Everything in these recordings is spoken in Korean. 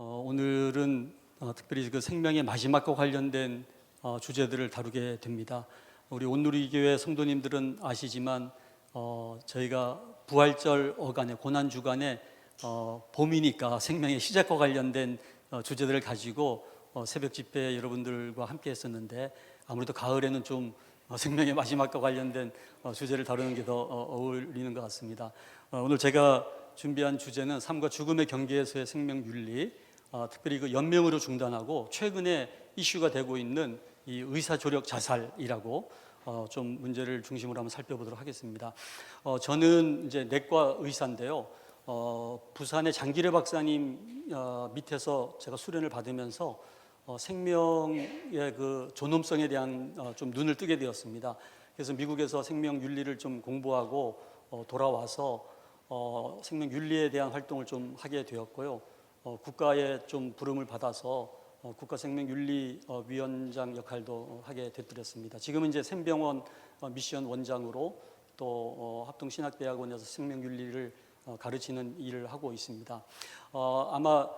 오늘은 특별히 그 생명의 마지막과 관련된 주제들을 다루게 됩니다. 우리 온누리교회 성도님들은 아시지만 저희가 부활절 어간에 고난 주간에 봄이니까 생명의 시작과 관련된 주제들을 가지고 새벽 집회 여러분들과 함께 했었는데 아무래도 가을에는 좀 생명의 마지막과 관련된 주제를 다루는 게 더 어울리는 것 같습니다. 오늘 제가 준비한 주제는 삶과 죽음의 경계에서의 생명 윤리, 특별히 그 연명으로 중단하고 최근에 이슈가 되고 있는 이 의사 조력 자살이라고 좀 문제를 중심으로 한번 살펴보도록 하겠습니다. 저는 이제 내과 의사인데요. 부산의 장기래 박사님 밑에서 제가 수련을 받으면서 생명의 그 존엄성에 대한 좀 눈을 뜨게 되었습니다. 그래서 미국에서 생명 윤리를 좀 공부하고 돌아와서 생명 윤리에 대한 활동을 좀 하게 되었고요. 국가에 좀 부름을 받아서 국가생명윤리위원장 역할도 하게 되었습니다. 지금은 이제 샘병원 미션 원장으로 또 합동신학대학원에서 생명윤리를 가르치는 일을 하고 있습니다. 아마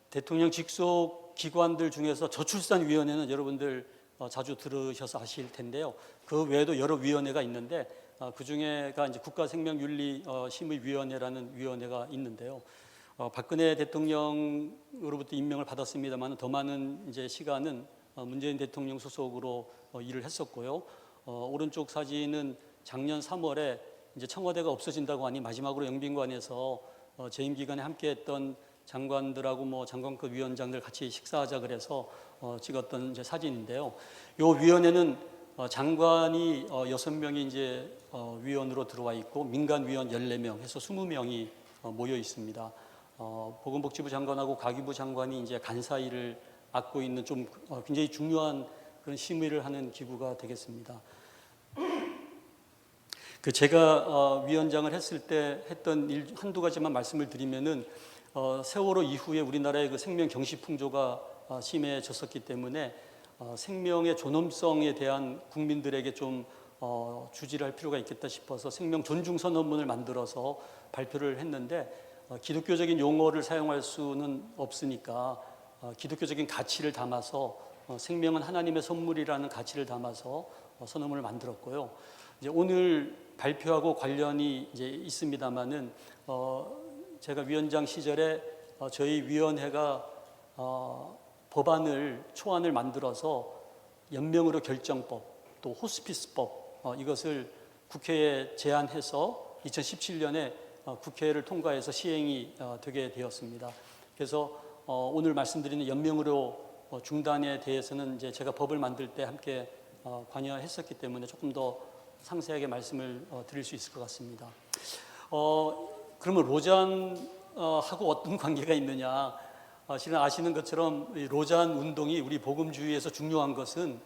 대통령 직속 기관들 중에서 저출산위원회는 여러분들 자주 들으셔서 아실 텐데요. 그 외에도 여러 위원회가 있는데 그 중에가 이제 국가생명윤리심의위원회라는 위원회가 있는데요. 박근혜 대통령으로부터 임명을 받았습니다만 더 많은 이제 시간은 문재인 대통령 소속으로 일을 했었고요. 오른쪽 사진은 작년 3월에 이제 청와대가 없어진다고 하니 마지막으로 영빈관에서 재임 기간에 함께했던 장관들하고 장관급 위원장들 같이 식사하자 그래서 찍었던 이제 사진인데요. 이 위원회는 장관이 6명이 이제 위원으로 들어와 있고 민간 위원 14명 해서 20명이 모여 있습니다. 보건복지부 장관하고 가기부 장관이 이제 간사일을 맡고 있는 좀 굉장히 중요한 그런 심의를 하는 기구가 되겠습니다. 제가 위원장을 했을 때 했던 일 한두 가지만 말씀을 드리면은 세월호 이후에 우리나라의 그 생명 경시 풍조가 심해졌었기 때문에 생명의 존엄성에 대한 국민들에게 좀 주지를 할 필요가 있겠다 싶어서 생명 존중 선언문을 만들어서 발표를 했는데 기독교적인 용어를 사용할 수는 없으니까 기독교적인 가치를 담아서 생명은 하나님의 선물이라는 가치를 담아서 선언문을 만들었고요. 이제 오늘 발표하고 관련이 이제 있습니다만은 제가 위원장 시절에 저희 위원회가 초안을 만들어서 연명으로 결정법 또 호스피스법 이것을 국회에 제안해서 2017년에 국회를 통과해서 시행이 되게 되었습니다. 그래서 오늘 말씀드리는 연명으로 중단에 대해서는 이제 제가 법을 만들 때 함께 관여했었기 때문에 조금 더 상세하게 말씀을 드릴 수 있을 것 같습니다. 그러면 로잔하고 어떤 관계가 있느냐? 실은 아시는 것처럼 로잔 운동이 우리 복음주의에서 중요한 것은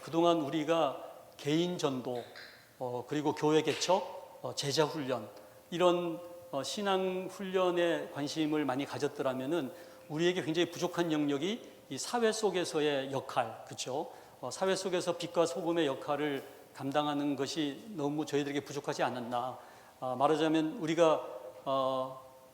그동안 우리가 개인 전도 그리고 교회 개척, 제자 훈련 이런 신앙 훈련에 관심을 많이 가졌더라면은 우리에게 굉장히 부족한 영역이 이 사회 속에서의 역할, 그렇죠? 사회 속에서 빛과 소금의 역할을 감당하는 것이 너무 저희들에게 부족하지 않았나? 말하자면 우리가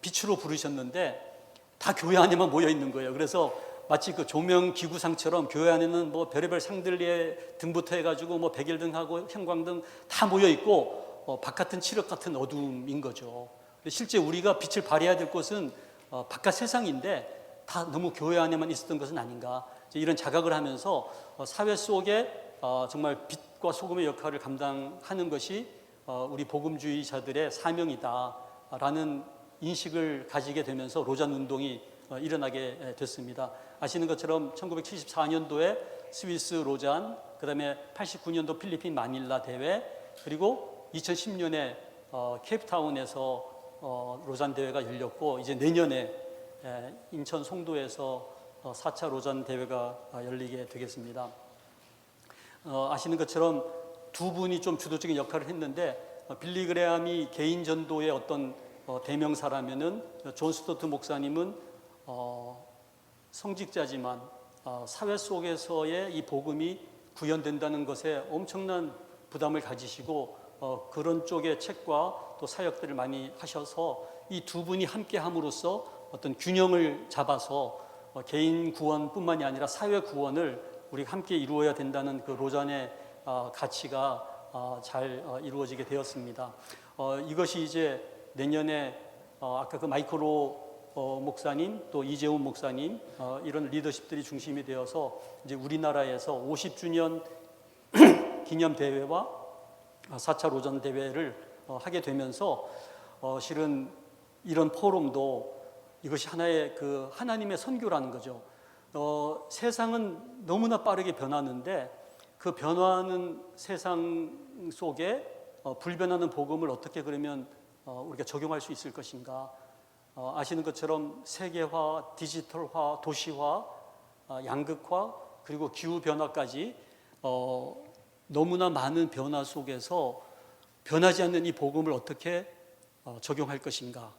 빛으로 부르셨는데 다 교회 안에만 모여 있는 거예요. 그래서 마치 그 조명 기구상처럼 교회 안에는 별의별 상들리에 등부터 해가지고 백일등하고 형광등 다 모여 있고 바깥은 칠흑 같은 어둠인 거죠. 실제 우리가 빛을 발해야 될 곳은 바깥 세상인데 다 너무 교회 안에만 있었던 것은 아닌가. 이런 자각을 하면서 사회 속에 정말 빛과 소금의 역할을 감당하는 것이 우리 복음주의자들의 사명이다라는 인식을 가지게 되면서 로잔 운동이 일어나게 됐습니다. 아시는 것처럼 1974년도에 스위스 로잔, 그 다음에 89년도 필리핀 마닐라 대회, 그리고 2010년에 케이프타운에서 로잔 대회가 열렸고 이제 내년에 인천 송도에서 4차 로잔 대회가 열리게 되겠습니다. 아시는 것처럼 두 분이 좀 주도적인 역할을 했는데 빌리 그레함이 개인 전도의 어떤 대명사라면은 존 스토트 목사님은 성직자지만 사회 속에서의 이 복음이 구현된다는 것에 엄청난 부담을 가지시고 그런 쪽의 책과 또 사역들을 많이 하셔서 이 두 분이 함께 함으로써 어떤 균형을 잡아서 개인 구원뿐만이 아니라 사회 구원을 우리가 함께 이루어야 된다는 그 로잔의 가치가 잘 이루어지게 되었습니다. 이것이 이제 내년에 아까 그 마이크로 목사님 또 이재훈 목사님 이런 리더십들이 중심이 되어서 이제 우리나라에서 50주년 기념 대회와 4차 로잔 대회를 하게 되면서 실은 이런 포럼도 이것이 하나의 그 하나님의 선교라는 거죠. 세상은 너무나 빠르게 변하는데 그 변화하는 세상 속에 불변하는 복음을 어떻게 그러면 우리가 적용할 수 있을 것인가? 아시는 것처럼 세계화, 디지털화, 도시화, 양극화 그리고 기후 변화까지 너무나 많은 변화 속에서 변하지 않는 이 복음을 어떻게 적용할 것인가?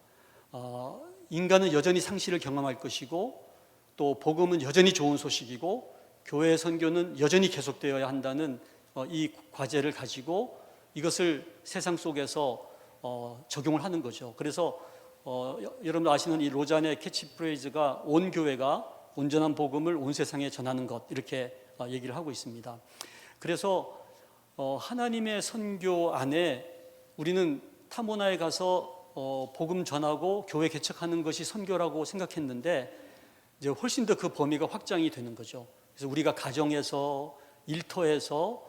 인간은 여전히 상실을 경험할 것이고 또 복음은 여전히 좋은 소식이고 교회의 선교는 여전히 계속되어야 한다는 이 과제를 가지고 이것을 세상 속에서 적용을 하는 거죠. 그래서 여러분 아시는 이 로잔의 캐치프레이즈가 온 교회가 온전한 복음을 온 세상에 전하는 것 이렇게 얘기를 하고 있습니다. 그래서 하나님의 선교 안에 우리는 타모나에 가서 복음 전하고 교회 개척하는 것이 선교라고 생각했는데 이제 훨씬 더 그 범위가 확장이 되는 거죠. 그래서 우리가 가정에서 일터에서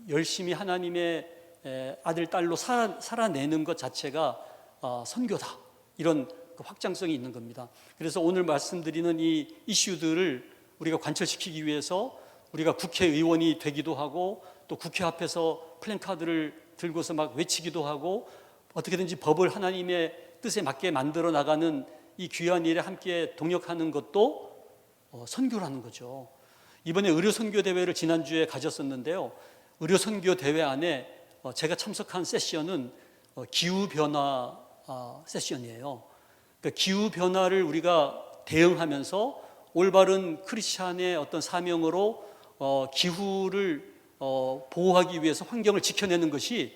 열심히 하나님의 아들 딸로 살아내는 것 자체가 선교다 이런 그 확장성이 있는 겁니다. 그래서 오늘 말씀드리는 이 이슈들을 우리가 관철시키기 위해서 우리가 국회의원이 되기도 하고 또 국회 앞에서 플랜카드를 들고서 막 외치기도 하고 어떻게든지 법을 하나님의 뜻에 맞게 만들어 나가는 이 귀한 일에 함께 동역하는 것도 선교라는 거죠. 이번에 의료선교대회를 지난주에 가졌었는데요. 의료선교대회 안에 제가 참석한 세션은 기후변화 세션이에요. 그러니까 기후변화를 우리가 대응하면서 올바른 크리스찬의 어떤 사명으로 기후를 보호하기 위해서 환경을 지켜내는 것이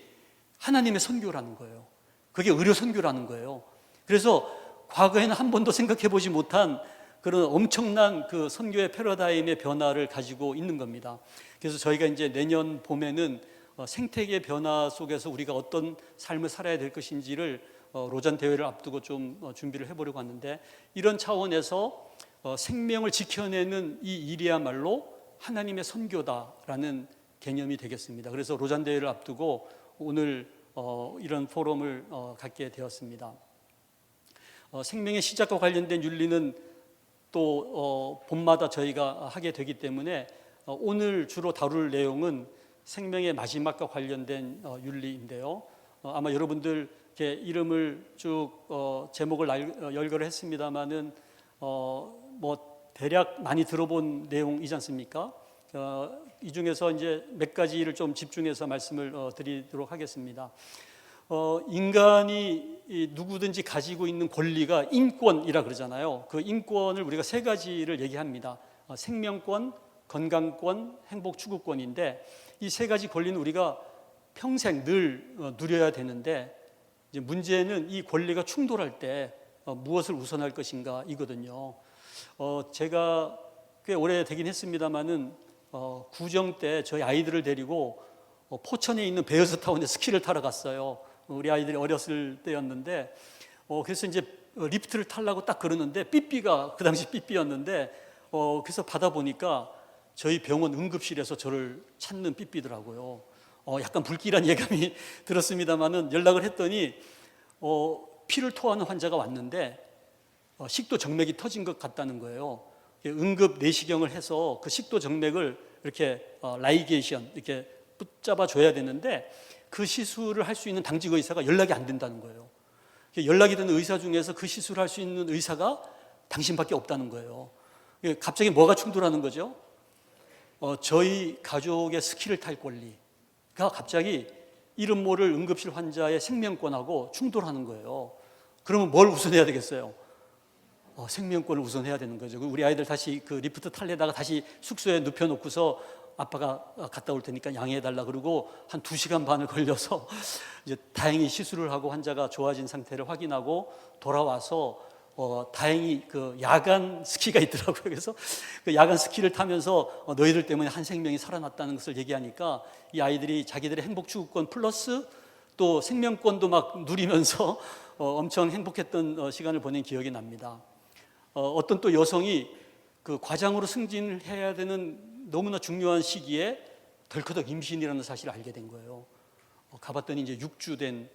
하나님의 선교라는 거예요. 그게 의료선교라는 거예요. 그래서 과거에는 한 번도 생각해 보지 못한 그런 엄청난 그 선교의 패러다임의 변화를 가지고 있는 겁니다. 그래서 저희가 이제 내년 봄에는 생태계 변화 속에서 우리가 어떤 삶을 살아야 될 것인지를 로잔 대회를 앞두고 좀 준비를 해보려고 하는데 이런 차원에서 생명을 지켜내는 이 일이야말로 하나님의 선교다라는 개념이 되겠습니다. 그래서 로잔 대회를 앞두고 오늘 이런 포럼을 갖게 되었습니다. 생명의 시작과 관련된 윤리는 또 봄마다 저희가 하게 되기 때문에 오늘 주로 다룰 내용은 생명의 마지막과 관련된 윤리인데요. 아마 여러분들 이렇게 이름을 쭉 제목을 열거를 했습니다만은 뭐 대략 많이 들어본 내용이지 않습니까? 이 중에서 이제 몇 가지를 좀 집중해서 말씀을 드리도록 하겠습니다. 인간이 누구든지 가지고 있는 권리가 인권이라 그러잖아요. 그 인권을 우리가 세 가지를 얘기합니다. 생명권, 건강권, 행복 추구권인데 이 세 가지 권리는 우리가 평생 늘 누려야 되는데 이제 문제는 이 권리가 충돌할 때 무엇을 우선할 것인가 이거든요. 제가 꽤 오래 되긴 했습니다만은 구정 때 저희 아이들을 데리고 포천에 있는 베어스타운에 스키를 타러 갔어요. 우리 아이들이 어렸을 때였는데 그래서 이제 리프트를 타려고 딱 그러는데 삐삐가 그 당시 삐삐였는데 그래서 받아보니까 저희 병원 응급실에서 저를 찾는 삐삐더라고요. 약간 불길한 예감이 들었습니다만은 연락을 했더니 피를 토하는 환자가 왔는데 식도 정맥이 터진 것 같다는 거예요. 응급 내시경을 해서 그 식도 정맥을 이렇게 라이게이션 이렇게 붙잡아 줘야 되는데 그 시술을 할 수 있는 당직 의사가 연락이 안 된다는 거예요. 연락이 되는 의사 중에서 그 시술을 할 수 있는 의사가 당신밖에 없다는 거예요. 갑자기 뭐가 충돌하는 거죠? 저희 가족의 스키를 탈 권리가 갑자기 이름 모를 응급실 환자의 생명권하고 충돌하는 거예요. 그러면 뭘 우선해야 되겠어요? 생명권을 우선해야 되는 거죠. 우리 아이들 다시 그 리프트 탈려다가 다시 숙소에 눕혀놓고서 아빠가 갔다 올 테니까 양해해달라 그러고 한 2시간 반을 걸려서 이제 다행히 시술을 하고 환자가 좋아진 상태를 확인하고 돌아와서 다행히 그 야간 스키가 있더라고요. 그래서 그 야간 스키를 타면서 너희들 때문에 한 생명이 살아났다는 것을 얘기하니까 이 아이들이 자기들의 행복 추구권 플러스 또 생명권도 막 누리면서 엄청 행복했던 시간을 보낸 기억이 납니다. 어떤 또 여성이 그 과장으로 승진해야 되는 너무나 중요한 시기에 덜커덕 임신이라는 사실을 알게 된 거예요. 가봤더니 이제 6주 된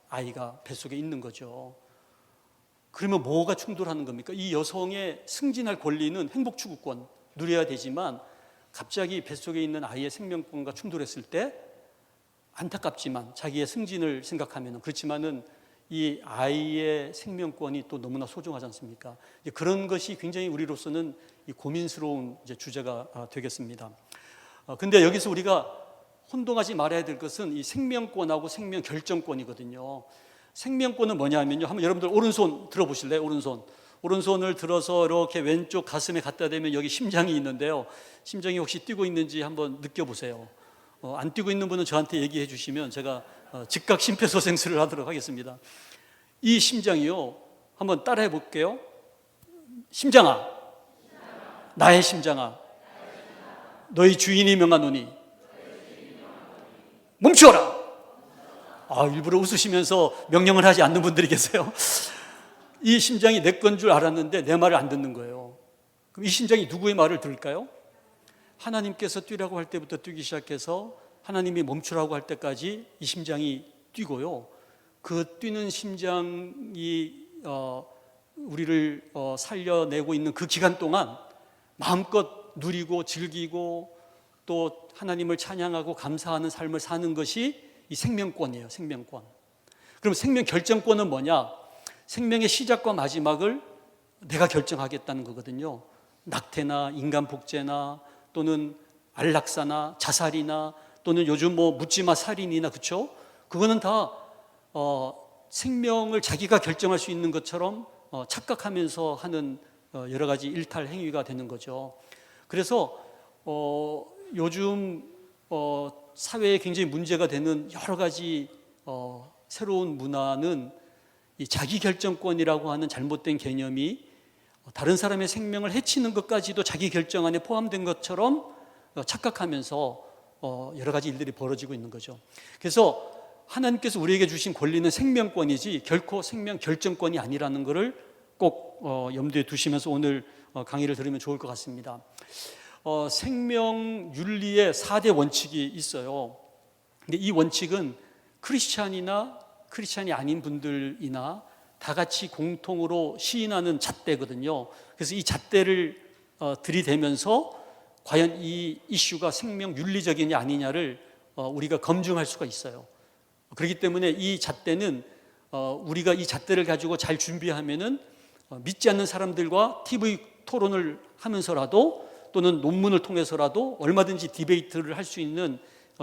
아이가 뱃속에 있는 거죠. 그러면 뭐가 충돌하는 겁니까? 이 여성의 승진할 권리는 행복 추구권 누려야 되지만 갑자기 뱃속에 있는 아이의 생명권과 충돌했을 때 안타깝지만 자기의 승진을 생각하면 그렇지만은 이 아이의 생명권이 또 너무나 소중하지 않습니까? 그런 것이 굉장히 우리로서는 고민스러운 주제가 되겠습니다. 근데 여기서 우리가 혼동하지 말아야 될 것은 이 생명권하고 생명 결정권이거든요. 생명권은 뭐냐면요. 한번 여러분들 오른손 들어보실래요? 오른손을 들어서 이렇게 왼쪽 가슴에 갖다 대면 여기 심장이 있는데요. 심장이 혹시 뛰고 있는지 한번 느껴보세요. 안 뛰고 있는 분은 저한테 얘기해 주시면 제가 즉각 심폐소생술을 하도록 하겠습니다. 이 심장이요. 한번 따라해 볼게요. 심장아, 나의 심장아, 너희 주인이 명하노니 멈추어라. 일부러 웃으시면서 명령을 하지 않는 분들이 계세요. 이 심장이 내 건 줄 알았는데 내 말을 안 듣는 거예요. 그럼 이 심장이 누구의 말을 들을까요? 하나님께서 뛰라고 할 때부터 뛰기 시작해서 하나님이 멈추라고 할 때까지 이 심장이 뛰고요. 그 뛰는 심장이 우리를 살려내고 있는 그 기간 동안 마음껏 누리고 즐기고 또 하나님을 찬양하고 감사하는 삶을 사는 것이 이 생명권이에요. 생명권. 그럼 생명 결정권은 뭐냐? 생명의 시작과 마지막을 내가 결정하겠다는 거거든요. 낙태나 인간 복제나 또는 안락사나 자살이나 또는 요즘 묻지마 살인이나 그렇죠? 그거는 다 생명을 자기가 결정할 수 있는 것처럼 착각하면서 하는 여러 가지 일탈 행위가 되는 거죠. 그래서 요즘 사회에 굉장히 문제가 되는 여러 가지 새로운 문화는 이 자기 결정권이라고 하는 잘못된 개념이 다른 사람의 생명을 해치는 것까지도 자기 결정 안에 포함된 것처럼 착각하면서 여러 가지 일들이 벌어지고 있는 거죠. 그래서 하나님께서 우리에게 주신 권리는 생명권이지 결코 생명 결정권이 아니라는 것을 꼭 염두에 두시면서 오늘 강의를 들으면 좋을 것 같습니다. 생명 윤리의 4대 원칙이 있어요. 근데 이 원칙은 크리스찬이 아닌 분들이나 다 같이 공통으로 시인하는 잣대거든요. 그래서 이 잣대를 들이대면서 과연 이 이슈가 생명 윤리적이냐 아니냐를 우리가 검증할 수가 있어요. 그렇기 때문에 이 잣대는 우리가 이 잣대를 가지고 잘 준비하면은 믿지 않는 사람들과 TV 토론을 하면서라도 또는 논문을 통해서라도 얼마든지 디베이트를 할 수 있는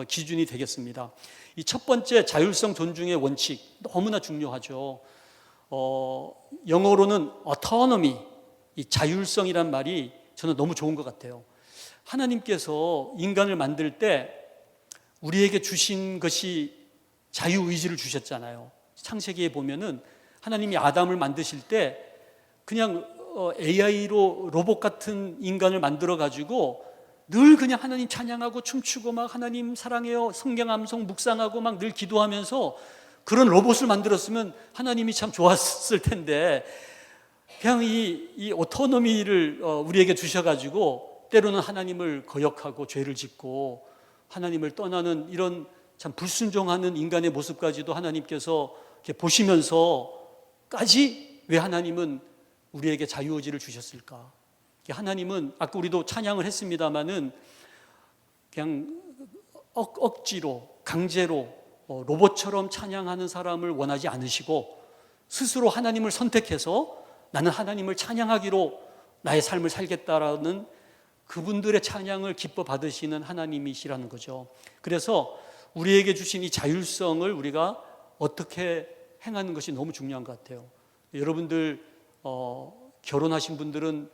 기준이 되겠습니다. 이 첫 번째 자율성 존중의 원칙 너무나 중요하죠. 영어로는 autonomy, 이 자율성이란 말이 저는 너무 좋은 것 같아요. 하나님께서 인간을 만들 때 우리에게 주신 것이 자유의지를 주셨잖아요. 창세기에 보면은 하나님이 아담을 만드실 때 그냥 AI로 로봇 같은 인간을 만들어 가지고 늘 그냥 하나님 찬양하고 춤추고 막 하나님 사랑해요 성경 암송 묵상하고 막 늘 기도하면서 그런 로봇을 만들었으면 하나님이 참 좋았을 텐데 그냥 이 오토노미를 우리에게 주셔가지고 때로는 하나님을 거역하고 죄를 짓고 하나님을 떠나는 이런 참 불순종하는 인간의 모습까지도 하나님께서 이렇게 보시면서까지 왜 하나님은 우리에게 자유의지를 주셨을까? 하나님은 아까 우리도 찬양을 했습니다마는 그냥 억지로 강제로 로봇처럼 찬양하는 사람을 원하지 않으시고 스스로 하나님을 선택해서 나는 하나님을 찬양하기로 나의 삶을 살겠다라는 그분들의 찬양을 기뻐 받으시는 하나님이시라는 거죠. 그래서 우리에게 주신 이 자율성을 우리가 어떻게 행하는 것이 너무 중요한 것 같아요. 여러분들 결혼하신 분들은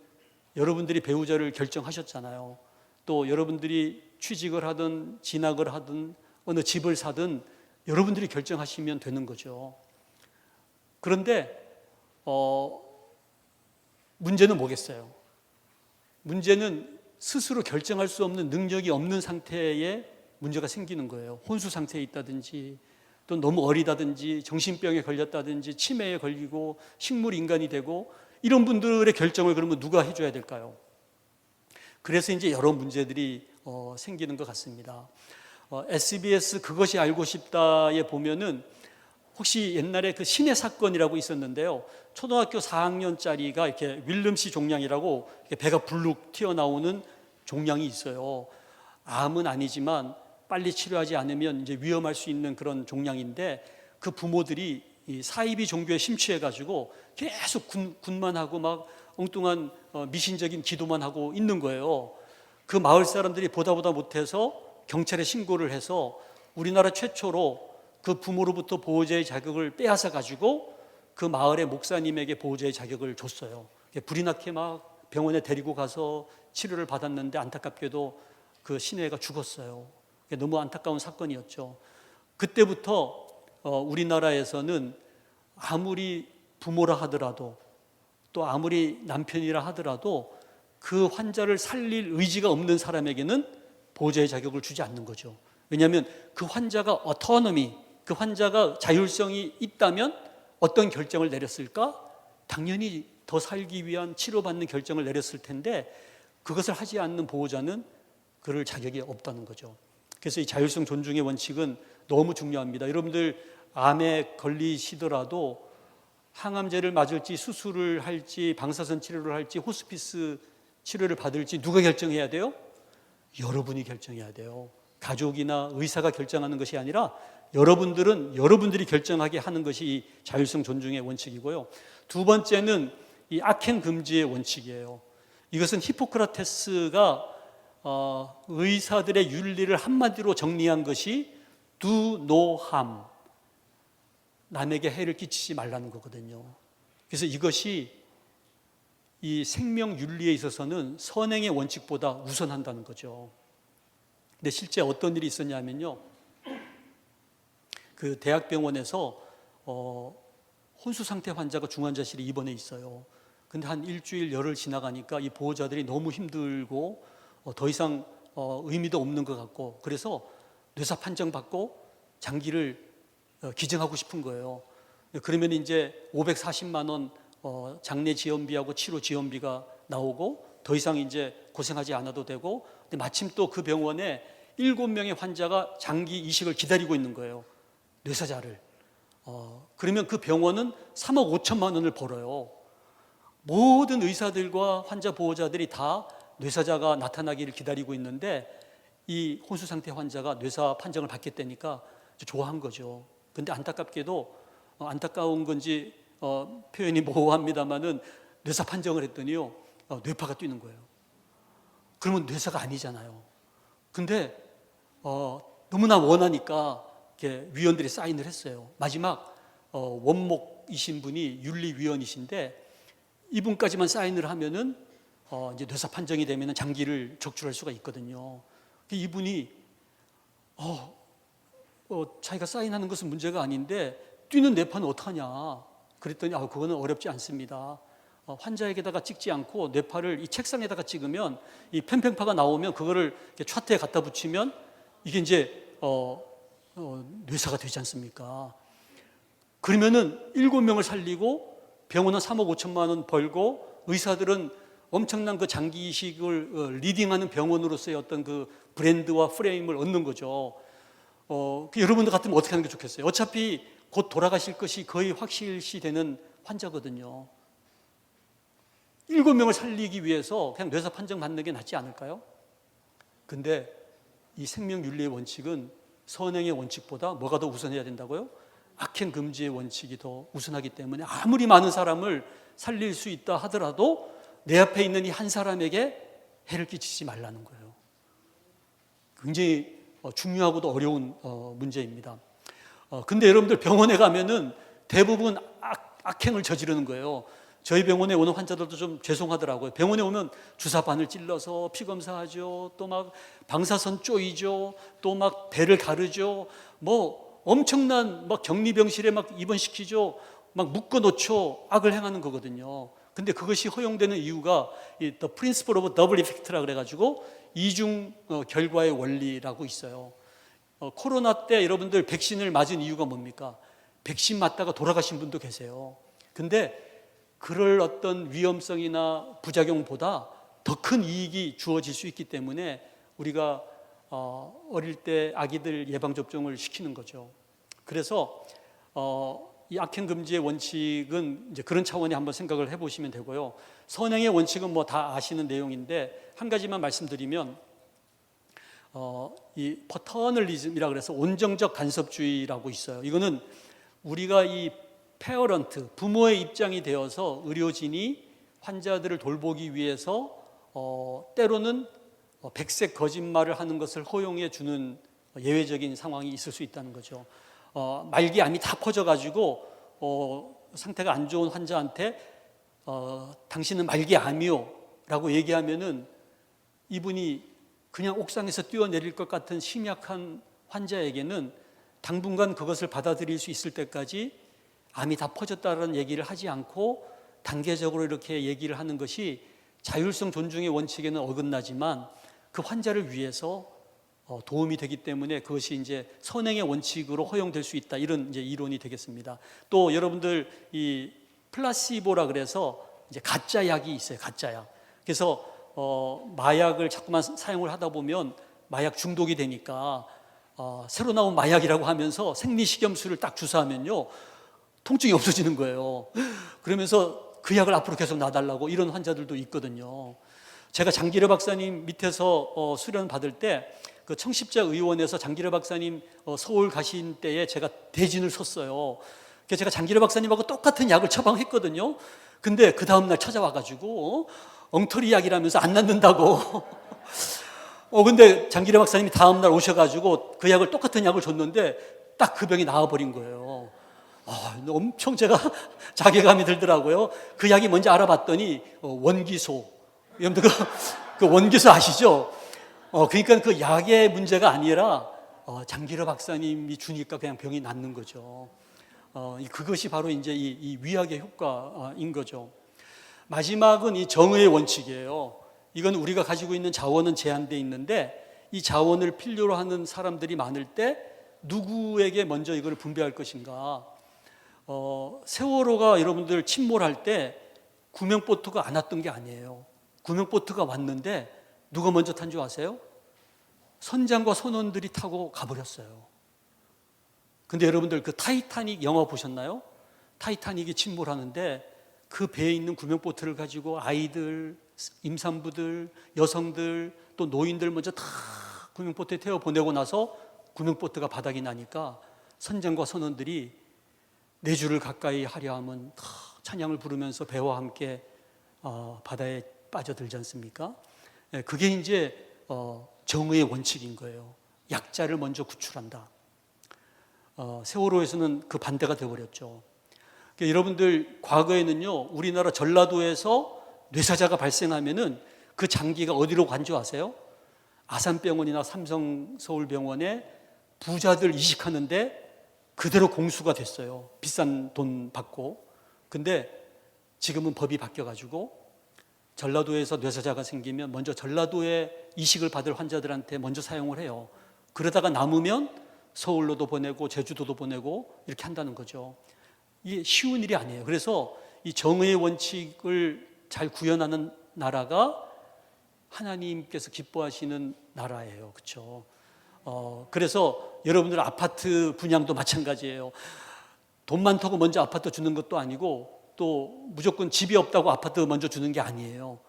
여러분들이 배우자를 결정하셨잖아요. 또 여러분들이 취직을 하든 진학을 하든 어느 집을 사든 여러분들이 결정하시면 되는 거죠. 그런데 문제는 뭐겠어요? 문제는 스스로 결정할 수 없는 능력이 없는 상태에 문제가 생기는 거예요. 혼수 상태에 있다든지, 또 너무 어리다든지, 정신병에 걸렸다든지, 치매에 걸리고 식물 인간이 되고, 이런 분들의 결정을 그러면 누가 해줘야 될까요? 그래서 이제 여러 문제들이 생기는 것 같습니다. SBS 그것이 알고 싶다에 보면은 혹시 옛날에 그 신의 사건이라고 있었는데요. 초등학교 4학년짜리가 이렇게 윌름씨 종양이라고 이렇게 배가 불룩 튀어나오는 종양이 있어요. 암은 아니지만 빨리 치료하지 않으면 이제 위험할 수 있는 그런 종양인데, 그 부모들이 이 사이비 종교에 심취해가지고 계속 군만 하고 막 엉뚱한 미신적인 기도만 하고 있는 거예요. 그 마을 사람들이 보다 못해서 경찰에 신고를 해서 우리나라 최초로 그 부모로부터 보호자의 자격을 빼앗아 가지고 그 마을의 목사님에게 보호자의 자격을 줬어요. 불이 나게 막 병원에 데리고 가서 치료를 받았는데 안타깝게도 그 시내가 죽었어요. 너무 안타까운 사건이었죠. 그때부터 우리나라에서는 아무리 부모라 하더라도, 또 아무리 남편이라 하더라도 그 환자를 살릴 의지가 없는 사람에게는 보호자의 자격을 주지 않는 거죠. 왜냐하면 그 환자가 어토노미, 그 환자가 자율성이 있다면 어떤 결정을 내렸을까? 당연히 더 살기 위한 치료받는 결정을 내렸을 텐데, 그것을 하지 않는 보호자는 그럴 자격이 없다는 거죠. 그래서 이 자율성 존중의 원칙은 너무 중요합니다. 여러분들 암에 걸리시더라도 항암제를 맞을지 수술을 할지 방사선 치료를 할지 호스피스 치료를 받을지 누가 결정해야 돼요? 여러분이 결정해야 돼요. 가족이나 의사가 결정하는 것이 아니라 여러분들이 결정하게 하는 것이 이 자율성 존중의 원칙이고요. 두 번째는 이 악행 금지의 원칙이에요. 이것은 히포크라테스가 의사들의 윤리를 한마디로 정리한 것이 do no harm, 남에게 해를 끼치지 말라는 거거든요. 그래서 이것이 이 생명 윤리에 있어서는 선행의 원칙보다 우선한다는 거죠. 근데 실제 어떤 일이 있었냐면요, 그 대학병원에서 혼수 상태 환자가 중환자실에 입원해 있어요. 근데 한 일주일 열흘 지나가니까 이 보호자들이 너무 힘들고 더 이상 의미도 없는 것 같고, 그래서 뇌사 판정 받고 장기를 기증하고 싶은 거예요. 그러면 이제 540만 원 장례 지원비하고 치료 지원비가 나오고 더 이상 이제 고생하지 않아도 되고, 근데 마침 또 그 병원에 7명의 환자가 장기 이식을 기다리고 있는 거예요. 뇌사자를. 그러면 그 병원은 3억 5천만 원을 벌어요. 모든 의사들과 환자 보호자들이 다 뇌사자가 나타나기를 기다리고 있는데, 이 혼수 상태 환자가 뇌사 판정을 받겠다니까 좋아한 거죠. 근데 안타깝게도 안타까운 건지 표현이 모호합니다만은 뇌사 판정을 했더니요, 뇌파가 뛰는 거예요. 그러면 뇌사가 아니잖아요. 근데 너무나 원하니까 위원들이 사인을 했어요. 마지막 원목이신 분이 윤리위원이신데, 이분까지만 사인을 하면은 이제 뇌사 판정이 되면은 장기를 적출할 수가 있거든요. 이분이 자기가 사인하는 것은 문제가 아닌데 뛰는 뇌파는 어떡하냐 그랬더니 그거는 어렵지 않습니다. 환자에게다가 찍지 않고 뇌파를 이 책상에다가 찍으면 이 팽팽파가 나오면 그거를 차트에 갖다 붙이면 이게 이제 뇌사가 되지 않습니까? 그러면은 7명을 살리고 병원은 3억 5천만 원 벌고 의사들은 엄청난 그 장기 이식을 리딩하는 병원으로서의 어떤 그 브랜드와 프레임을 얻는 거죠. 여러분들 같으면 어떻게 하는 게 좋겠어요? 어차피 곧 돌아가실 것이 거의 확실시되는 환자거든요. 7명을 살리기 위해서 그냥 뇌사 판정 받는 게 낫지 않을까요? 근데 이 생명윤리의 원칙은 선행의 원칙보다 뭐가 더 우선해야 된다고요? 악행 금지의 원칙이 더 우선하기 때문에 아무리 많은 사람을 살릴 수 있다 하더라도 내 앞에 있는 이 한 사람에게 해를 끼치지 말라는 거예요. 굉장히 중요하고도 어려운 문제입니다. 근데 여러분들 병원에 가면은 대부분 악행을 저지르는 거예요. 저희 병원에 오는 환자들도 좀 죄송하더라고요. 병원에 오면 주사바늘 찔러서 피 검사하죠. 또 막 방사선 쪼이죠. 또 막 배를 가르죠. 뭐 엄청난 막 격리병실에 막 입원시키죠. 막 묶어놓죠. 악을 행하는 거거든요. 근데 그것이 허용되는 이유가 이 The Principle of Double Effect라 그래가지고 이중 결과의 원리라고 있어요. 코로나 때 여러분들 백신을 맞은 이유가 뭡니까? 백신 맞다가 돌아가신 분도 계세요. 근데 그럴 어떤 위험성이나 부작용보다 더 큰 이익이 주어질 수 있기 때문에 우리가 어릴 때 아기들 예방접종을 시키는 거죠. 그래서 이 악행 금지의 원칙은 이제 그런 차원에 한번 생각을 해보시면 되고요. 선행의 원칙은 뭐 다 아시는 내용인데 한 가지만 말씀드리면 이 퍼터널리즘이라 그래서 온정적 간섭주의라고 있어요. 이거는 우리가 이 페어런트, 부모의 입장이 되어서 의료진이 환자들을 돌보기 위해서 때로는 백색 거짓말을 하는 것을 허용해 주는 예외적인 상황이 있을 수 있다는 거죠. 말기암이 다 퍼져가지고 상태가 안 좋은 환자한테 당신은 말기암이요 라고 얘기하면은 이분이 그냥 옥상에서 뛰어내릴 것 같은 심약한 환자에게는 당분간 그것을 받아들일 수 있을 때까지 암이 다 퍼졌다는 얘기를 하지 않고 단계적으로 이렇게 얘기를 하는 것이 자율성 존중의 원칙에는 어긋나지만 그 환자를 위해서 도움이 되기 때문에 그것이 이제 선행의 원칙으로 허용될 수 있다, 이런 이제 이론이 되겠습니다. 또 여러분들 이 플라시보라 그래서 이제 가짜 약이 있어요. 가짜 약. 그래서 마약을 자꾸만 사용을 하다 보면 마약 중독이 되니까 새로 나온 마약이라고 하면서 생리식염수를 딱 주사하면요 통증이 없어지는 거예요. 그러면서 그 약을 앞으로 계속 놔달라고 이런 환자들도 있거든요. 제가 장기려 박사님 밑에서 수련 받을 때 그 청십자 의원에서 장기려 박사님 서울 가신 때에 제가 대진을 섰어요. 그래서 제가 장기려 박사님하고 똑같은 약을 처방했거든요. 근데 그 다음날 찾아와가지고 엉터리 약이라면서 안 낫는다고. 근데 장기려 박사님이 다음날 오셔가지고 그 약을 똑같은 약을 줬는데 딱 그 병이 나아버린 거예요. 엄청 제가 자괴감이 들더라고요. 그 약이 뭔지 알아봤더니 원기소. 여러분들 그 원기소 아시죠? 그러니까 그 약의 문제가 아니라 장기려 박사님이 주니까 그냥 병이 낫는 거죠. 그것이 바로 이제 이 위약의 효과인 거죠. 마지막은 이 정의의 원칙이에요. 이건 우리가 가지고 있는 자원은 제한되어 있는데 이 자원을 필요로 하는 사람들이 많을 때 누구에게 먼저 이걸 분배할 것인가. 세월호가 여러분들 침몰할 때 구명보트가 안 왔던 게 아니에요. 구명보트가 왔는데 누가 먼저 탄 줄 아세요? 선장과 선원들이 타고 가버렸어요. 근데 여러분들 그 타이타닉 영화 보셨나요? 타이타닉이 침몰하는데 그 배에 있는 구명보트를 가지고 아이들, 임산부들, 여성들, 또 노인들 먼저 다 구명보트에 태워 보내고 나서 구명보트가 바닥이 나니까 선장과 선원들이 내 주를 가까이 하려 하면 다 찬양을 부르면서 배와 함께 바다에 빠져들지 않습니까? 그게 이제 정의의 원칙인 거예요. 약자를 먼저 구출한다. 세월호에서는 그 반대가 되어버렸죠. 그러니까 여러분들 과거에는요 우리나라 전라도에서 뇌사자가 발생하면은 그 장기가 어디로 간 줄 아세요? 아산병원이나 삼성서울병원에 부자들 이식하는데 그대로 공수가 됐어요. 비싼 돈 받고. 근데 지금은 법이 바뀌어가지고 전라도에서 뇌사자가 생기면 먼저 전라도에 이식을 받을 환자들한테 먼저 사용을 해요. 그러다가 남으면 서울로도 보내고 제주도도 보내고 이렇게 한다는 거죠. 이게 쉬운 일이 아니에요. 그래서 이 정의의 원칙을 잘 구현하는 나라가 하나님께서 기뻐하시는 나라예요. 그렇죠? 그래서 여러분들 아파트 분양도 마찬가지예요. 돈 많다고 먼저 아파트 주는 것도 아니고 또 무조건 집이 없다고 아파트 먼저 주는 게 아니에요.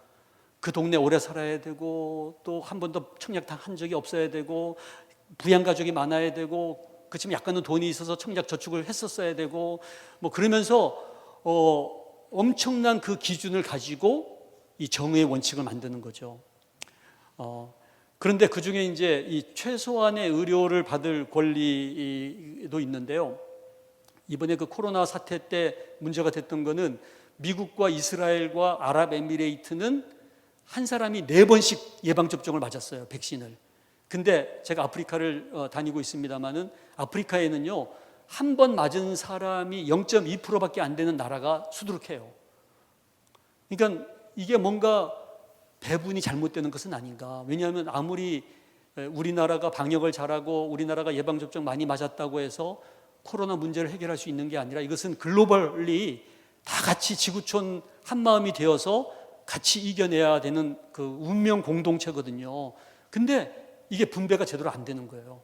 그 동네 오래 살아야 되고 또 한 번도 청약 한 적이 없어야 되고 부양가족이 많아야 되고 그치만 약간은 돈이 있어서 청약 저축을 했었어야 되고 뭐 그러면서 엄청난 그 기준을 가지고 이 정의의 원칙을 만드는 거죠. 그런데 그 중에 이제 이 최소한의 의료를 받을 권리도 있는데요. 이번에 그 코로나 사태 때 문제가 됐던 거는 미국과 이스라엘과 아랍에미레이트는 한 사람이 4번씩 예방접종을 맞았어요. 백신을. 근데 제가 아프리카를 다니고 있습니다만은 아프리카에는요, 한 번 맞은 사람이 0.2%밖에 안 되는 나라가 수두룩해요. 그러니까 이게 뭔가 배분이 잘못되는 것은 아닌가. 왜냐하면 아무리 우리나라가 방역을 잘하고 우리나라가 예방접종 많이 맞았다고 해서 코로나 문제를 해결할 수 있는 게 아니라 이것은 글로벌리 다 같이 지구촌 한마음이 되어서 같이 이겨내야 되는 그 운명 공동체거든요. 근데 이게 분배가 제대로 안 되는 거예요.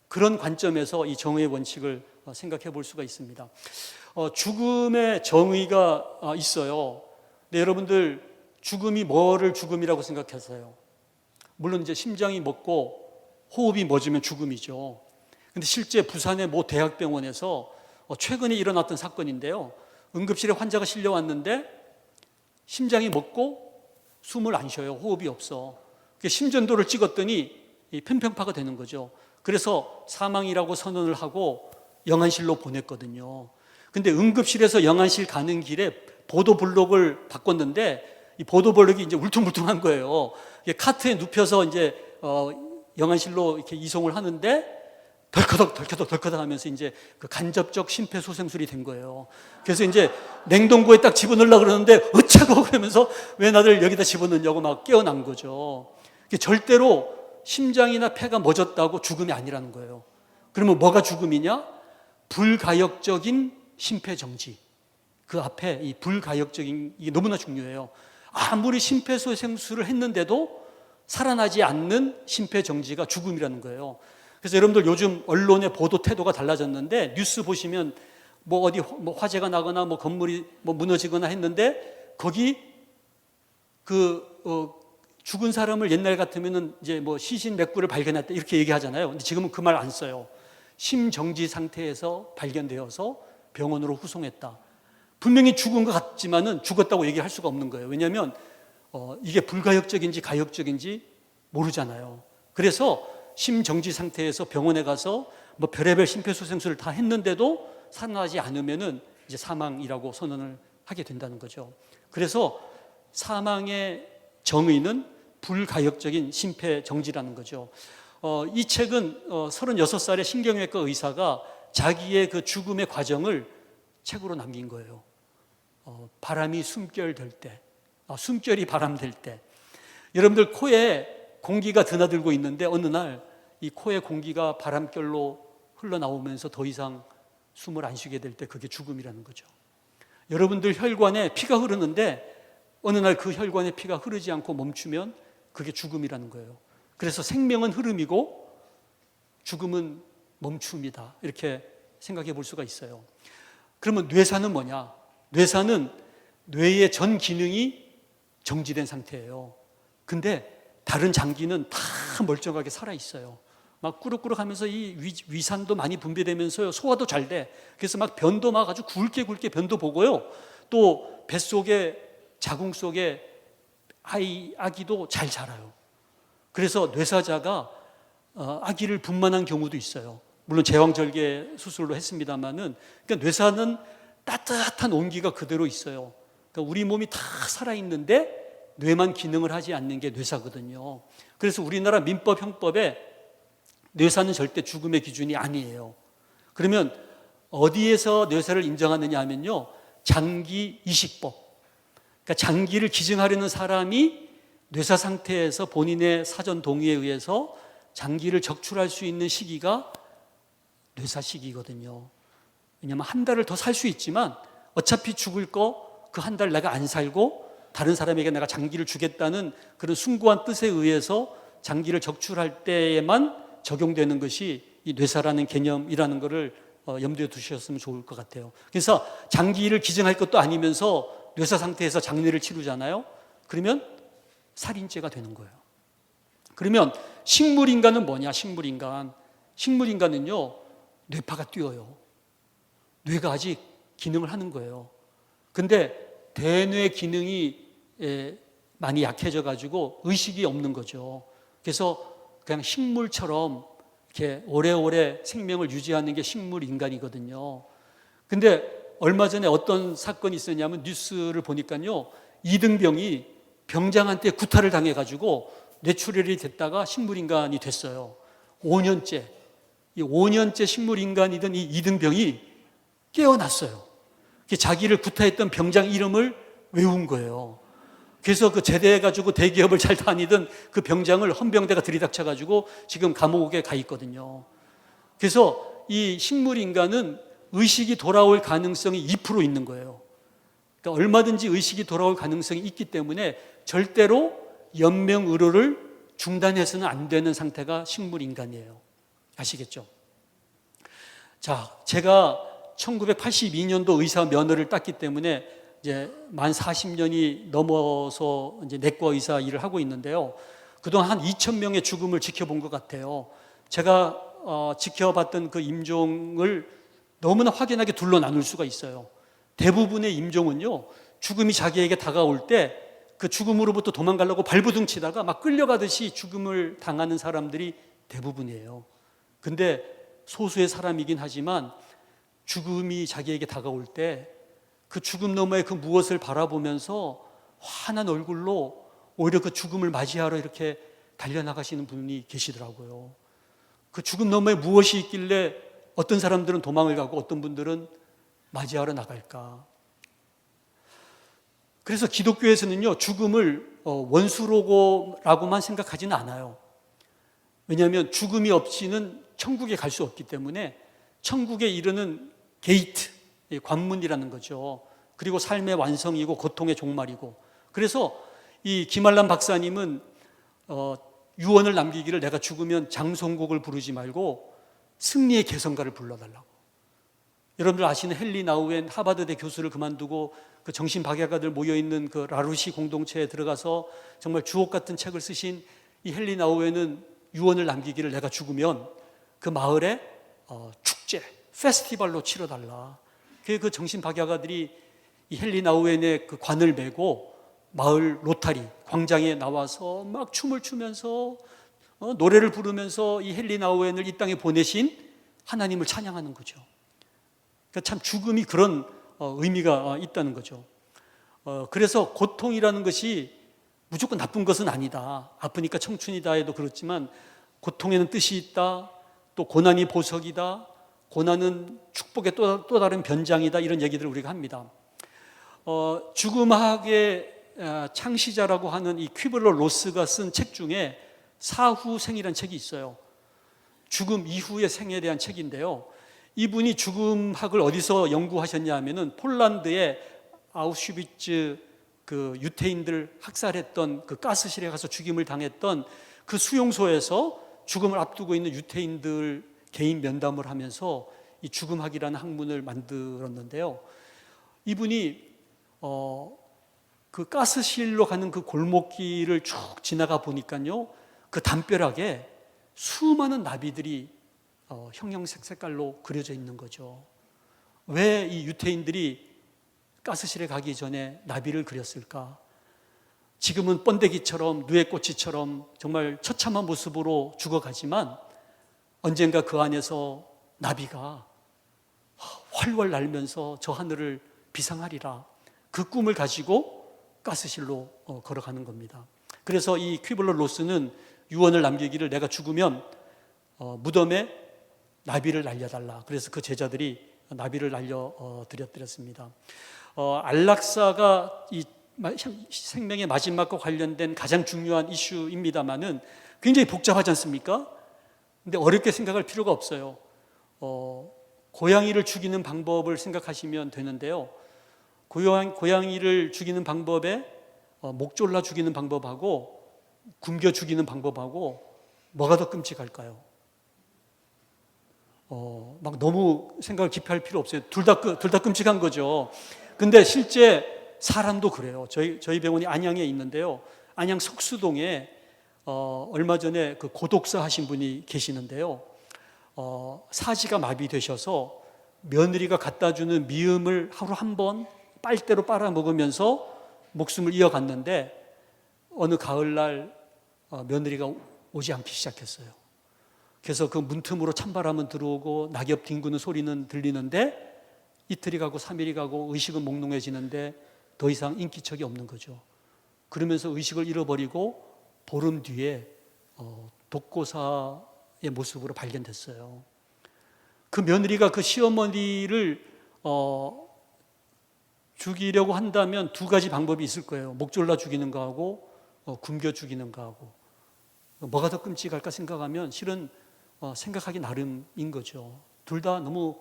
그런 관점에서 이 정의의 원칙을 생각해 볼 수가 있습니다. 죽음의 정의가 있어요. 근데 여러분들 죽음이 뭐를 죽음이라고 생각하세요? 물론 이제 심장이 멎고 호흡이 멎으면 죽음이죠. 근데 실제 부산의 모 대학병원에서 최근에 일어났던 사건인데요. 응급실에 환자가 실려왔는데 심장이 멎고 숨을 안 쉬어요. 호흡이 없어. 심전도를 찍었더니 편평파가 되는 거죠. 그래서 사망이라고 선언을 하고 영안실로 보냈거든요. 근데 응급실에서 영안실 가는 길에 보도블록을 바꿨는데 이 보도블록이 이제 울퉁불퉁한 거예요. 카트에 눕혀서 이제 영안실로 이렇게 이송을 하는데 덜커덕 하면서 이제 그 간접적 심폐소생술이 된 거예요. 그래서 이제 냉동고에 딱 집어넣으려고 그러는데 어차고 그러면서 왜 나를 여기다 집어넣냐고 막 깨어난 거죠. 절대로 심장이나 폐가 멎었다고 죽음이 아니라는 거예요. 그러면 뭐가 죽음이냐? 불가역적인 심폐정지. 그 앞에 이 불가역적인 이게 너무나 중요해요. 아무리 심폐소생술을 했는데도 살아나지 않는 심폐정지가 죽음이라는 거예요. 그래서 여러분들 요즘 언론의 보도 태도가 달라졌는데 뉴스 보시면 뭐 어디 뭐 화재가 나거나 뭐 건물이 뭐 무너지거나 했는데 거기 죽은 사람을 옛날 같으면은 이제 뭐 시신 맥구를 발견했다 이렇게 얘기하잖아요. 근데 지금은 그 말 안 써요. 심정지 상태에서 발견되어서 병원으로 후송했다. 분명히 죽은 것 같지만은 죽었다고 얘기할 수가 없는 거예요. 왜냐하면 이게 불가역적인지 가역적인지 모르잖아요. 그래서 심정지 상태에서 병원에 가서 뭐 별의별 심폐소생술을 다 했는데도 살아나지 않으면은 이제 사망이라고 선언을 하게 된다는 거죠. 그래서 사망의 정의는 불가역적인 심폐정지라는 거죠. 이 책은 36살의 신경외과 의사가 자기의 그 죽음의 과정을 책으로 남긴 거예요. 바람이 숨결될 때, 숨결이 바람될 때. 여러분들 코에 공기가 드나들고 있는데 어느 날 이 코의 공기가 바람결로 흘러나오면서 더 이상 숨을 안 쉬게 될 때 그게 죽음이라는 거죠. 여러분들 혈관에 피가 흐르는데 어느 날 그 혈관에 피가 흐르지 않고 멈추면 그게 죽음이라는 거예요. 그래서 생명은 흐름이고 죽음은 멈춤이다. 이렇게 생각해 볼 수가 있어요. 그러면 뇌사는 뭐냐? 뇌사는 뇌의 전 기능이 정지된 상태예요. 근데 다른 장기는 다 멀쩡하게 살아 있어요. 막 꾸룩꾸룩 하면서 이 위산도 많이 분비되면서요. 소화도 잘 돼. 그래서 막 변도 막 아주 굵게 변도 보고요. 또 뱃속에 자궁 속에 아기도 잘 자라요. 그래서 뇌사자가 아기를 분만한 경우도 있어요. 물론 제왕절개 수술로 했습니다만은 그러니까 뇌사는 따뜻한 온기가 그대로 있어요. 그러니까 우리 몸이 다 살아있는데 뇌만 기능을 하지 않는 게 뇌사거든요. 그래서 우리나라 민법 형법에 뇌사는 절대 죽음의 기준이 아니에요. 그러면 어디에서 뇌사를 인정하느냐 하면요, 장기 이식법. 그러니까 장기를 기증하려는 사람이 뇌사 상태에서 본인의 사전 동의에 의해서 장기를 적출할 수 있는 시기가 뇌사 시기거든요. 왜냐하면 한 달을 더 살 수 있지만 어차피 죽을 거 그 한 달 내가 안 살고 다른 사람에게 내가 장기를 주겠다는 그런 숭고한 뜻에 의해서 장기를 적출할 때에만 적용되는 것이 이 뇌사라는 개념이라는 것을 염두에 두셨으면 좋을 것 같아요. 그래서 장기를 기증할 것도 아니면서 뇌사 상태에서 장례를 치르잖아요. 그러면 살인죄가 되는 거예요. 그러면 식물인간은 뭐냐? 식물인간은요, 뇌파가 뛰어요. 뇌가 아직 기능을 하는 거예요. 근데 대뇌 기능이 많이 약해져 가지고 의식이 없는 거죠. 그래서 그냥 식물처럼 이렇게 오래오래 생명을 유지하는 게 식물인간이거든요. 근데 얼마 전에 어떤 사건이 있었냐면 뉴스를 보니까요, 이등병이 병장한테 구타를 당해가지고 뇌출혈이 됐다가 식물인간이 됐어요. 5년째. 이 5년째 식물인간이던 이 이등병이 깨어났어요. 자기를 구타했던 병장 이름을 외운 거예요. 그래서 그 제대해가지고 대기업을 잘 다니던 그 병장을 헌병대가 들이닥쳐가지고 지금 감옥에 가 있거든요. 그래서 이 식물인간은 의식이 돌아올 가능성이 2% 있는 거예요. 그러니까 얼마든지 의식이 돌아올 가능성이 있기 때문에 절대로 연명의료를 중단해서는 안 되는 상태가 식물인간이에요. 아시겠죠? 자, 제가 1982년도 의사 면허를 땄기 때문에 이제 만 40년이 넘어서 이제 내과 의사 일을 하고 있는데요. 그동안 한 2,000명의 죽음을 지켜본 것 같아요. 제가 지켜봤던 그 임종을 너무나 확연하게 둘로 나눌 수가 있어요. 대부분의 임종은요, 죽음이 자기에게 다가올 때 그 죽음으로부터 도망가려고 발부둥 치다가 막 끌려가듯이 죽음을 당하는 사람들이 대부분이에요. 근데 소수의 사람이긴 하지만 죽음이 자기에게 다가올 때 그 죽음 너머의 그 무엇을 바라보면서 환한 얼굴로 오히려 그 죽음을 맞이하러 이렇게 달려나가시는 분이 계시더라고요. 그 죽음 너머에 무엇이 있길래 어떤 사람들은 도망을 가고 어떤 분들은 맞이하러 나갈까. 그래서 기독교에서는요, 죽음을 원수로고라고만 생각하지는 않아요. 왜냐하면 죽음이 없이는 천국에 갈 수 없기 때문에 천국에 이르는 게이트, 관문이라는 거죠. 그리고 삶의 완성이고 고통의 종말이고. 그래서 이 김알람 박사님은 유언을 남기기를 내가 죽으면 장송곡을 부르지 말고 승리의 개성가를 불러달라고. 여러분들 아시는 헨리 나우엔 하버드대 교수를 그만두고 그 정신박약가들 모여있는 그 라루시 공동체에 들어가서 정말 주옥 같은 책을 쓰신 이 헨리 나우엔은 유언을 남기기를 내가 죽으면 그 마을에 축제, 페스티벌로 치러달라. 그 정신박약가들이 이 헨리 나우엔의 그 관을 메고 마을 로타리 광장에 나와서 막 춤을 추면서 노래를 부르면서 이 헨리 나우엔을 이 땅에 보내신 하나님을 찬양하는 거죠. 그러니까 참 죽음이 그런 의미가 있다는 거죠. 그래서 고통이라는 것이 무조건 나쁜 것은 아니다. 아프니까 청춘이다 해도 그렇지만 고통에는 뜻이 있다. 또 고난이 보석이다. 고난은 축복의 또 다른 변장이다. 이런 얘기들을 우리가 합니다. 죽음학의 창시자라고 하는 이 퀴블러 로스가 쓴 책 중에 사후생이라는 책이 있어요. 죽음 이후의 생에 대한 책인데요. 이분이 죽음학을 어디서 연구하셨냐 하면은 폴란드의 아우슈비츠 그 유태인들 학살했던 그 가스실에 가서 죽임을 당했던 그 수용소에서 죽음을 앞두고 있는 유태인들 개인 면담을 하면서 이 죽음학이라는 학문을 만들었는데요. 이분이 그 가스실로 가는 그 골목길을 쭉 지나가 보니까요, 그 담벼락에 수많은 나비들이 형형색 색깔로 그려져 있는 거죠. 왜 이 유태인들이 가스실에 가기 전에 나비를 그렸을까? 지금은 번데기처럼 누에꽃이처럼 정말 처참한 모습으로 죽어가지만 언젠가 그 안에서 나비가 활활 날면서 저 하늘을 비상하리라. 그 꿈을 가지고 가스실로 걸어가는 겁니다. 그래서 이 퀴블러 로스는 유언을 남기기를 내가 죽으면 무덤에 나비를 날려달라. 그래서 그 제자들이 나비를 날려드렸습니다. 안락사가 이 생명의 마지막과 관련된 가장 중요한 이슈입니다만은 굉장히 복잡하지 않습니까? 근데 어렵게 생각할 필요가 없어요. 고양이를 죽이는 방법을 생각하시면 되는데요. 고양이를 죽이는 방법에 목 졸라 죽이는 방법하고 굶겨 죽이는 방법하고 뭐가 더 끔찍할까요? 막 너무 생각을 깊이 할 필요 없어요. 둘 다 끔찍한 거죠. 근데 실제 사람도 그래요. 저희 병원이 안양에 있는데요. 안양 석수동에 얼마 전에 그 고독사 하신 분이 계시는데요. 사지가 마비되셔서 며느리가 갖다 주는 미음을 하루 한 번 빨대로 빨아먹으면서 목숨을 이어갔는데 어느 가을날 며느리가 오지 않기 시작했어요. 그래서 그 문틈으로 찬바람은 들어오고 낙엽 뒹구는 소리는 들리는데 이틀이 가고 3일이 가고 의식은 몽롱해지는데 더 이상 인기척이 없는 거죠. 그러면서 의식을 잃어버리고 보름 뒤에 독고사의 모습으로 발견됐어요. 그 며느리가 그 시어머니를 죽이려고 한다면 두 가지 방법이 있을 거예요. 목 졸라 죽이는 거하고 굶겨 죽이는 거하고. 뭐가 더 끔찍할까 생각하면 실은 생각하기 나름인 거죠. 둘 다 너무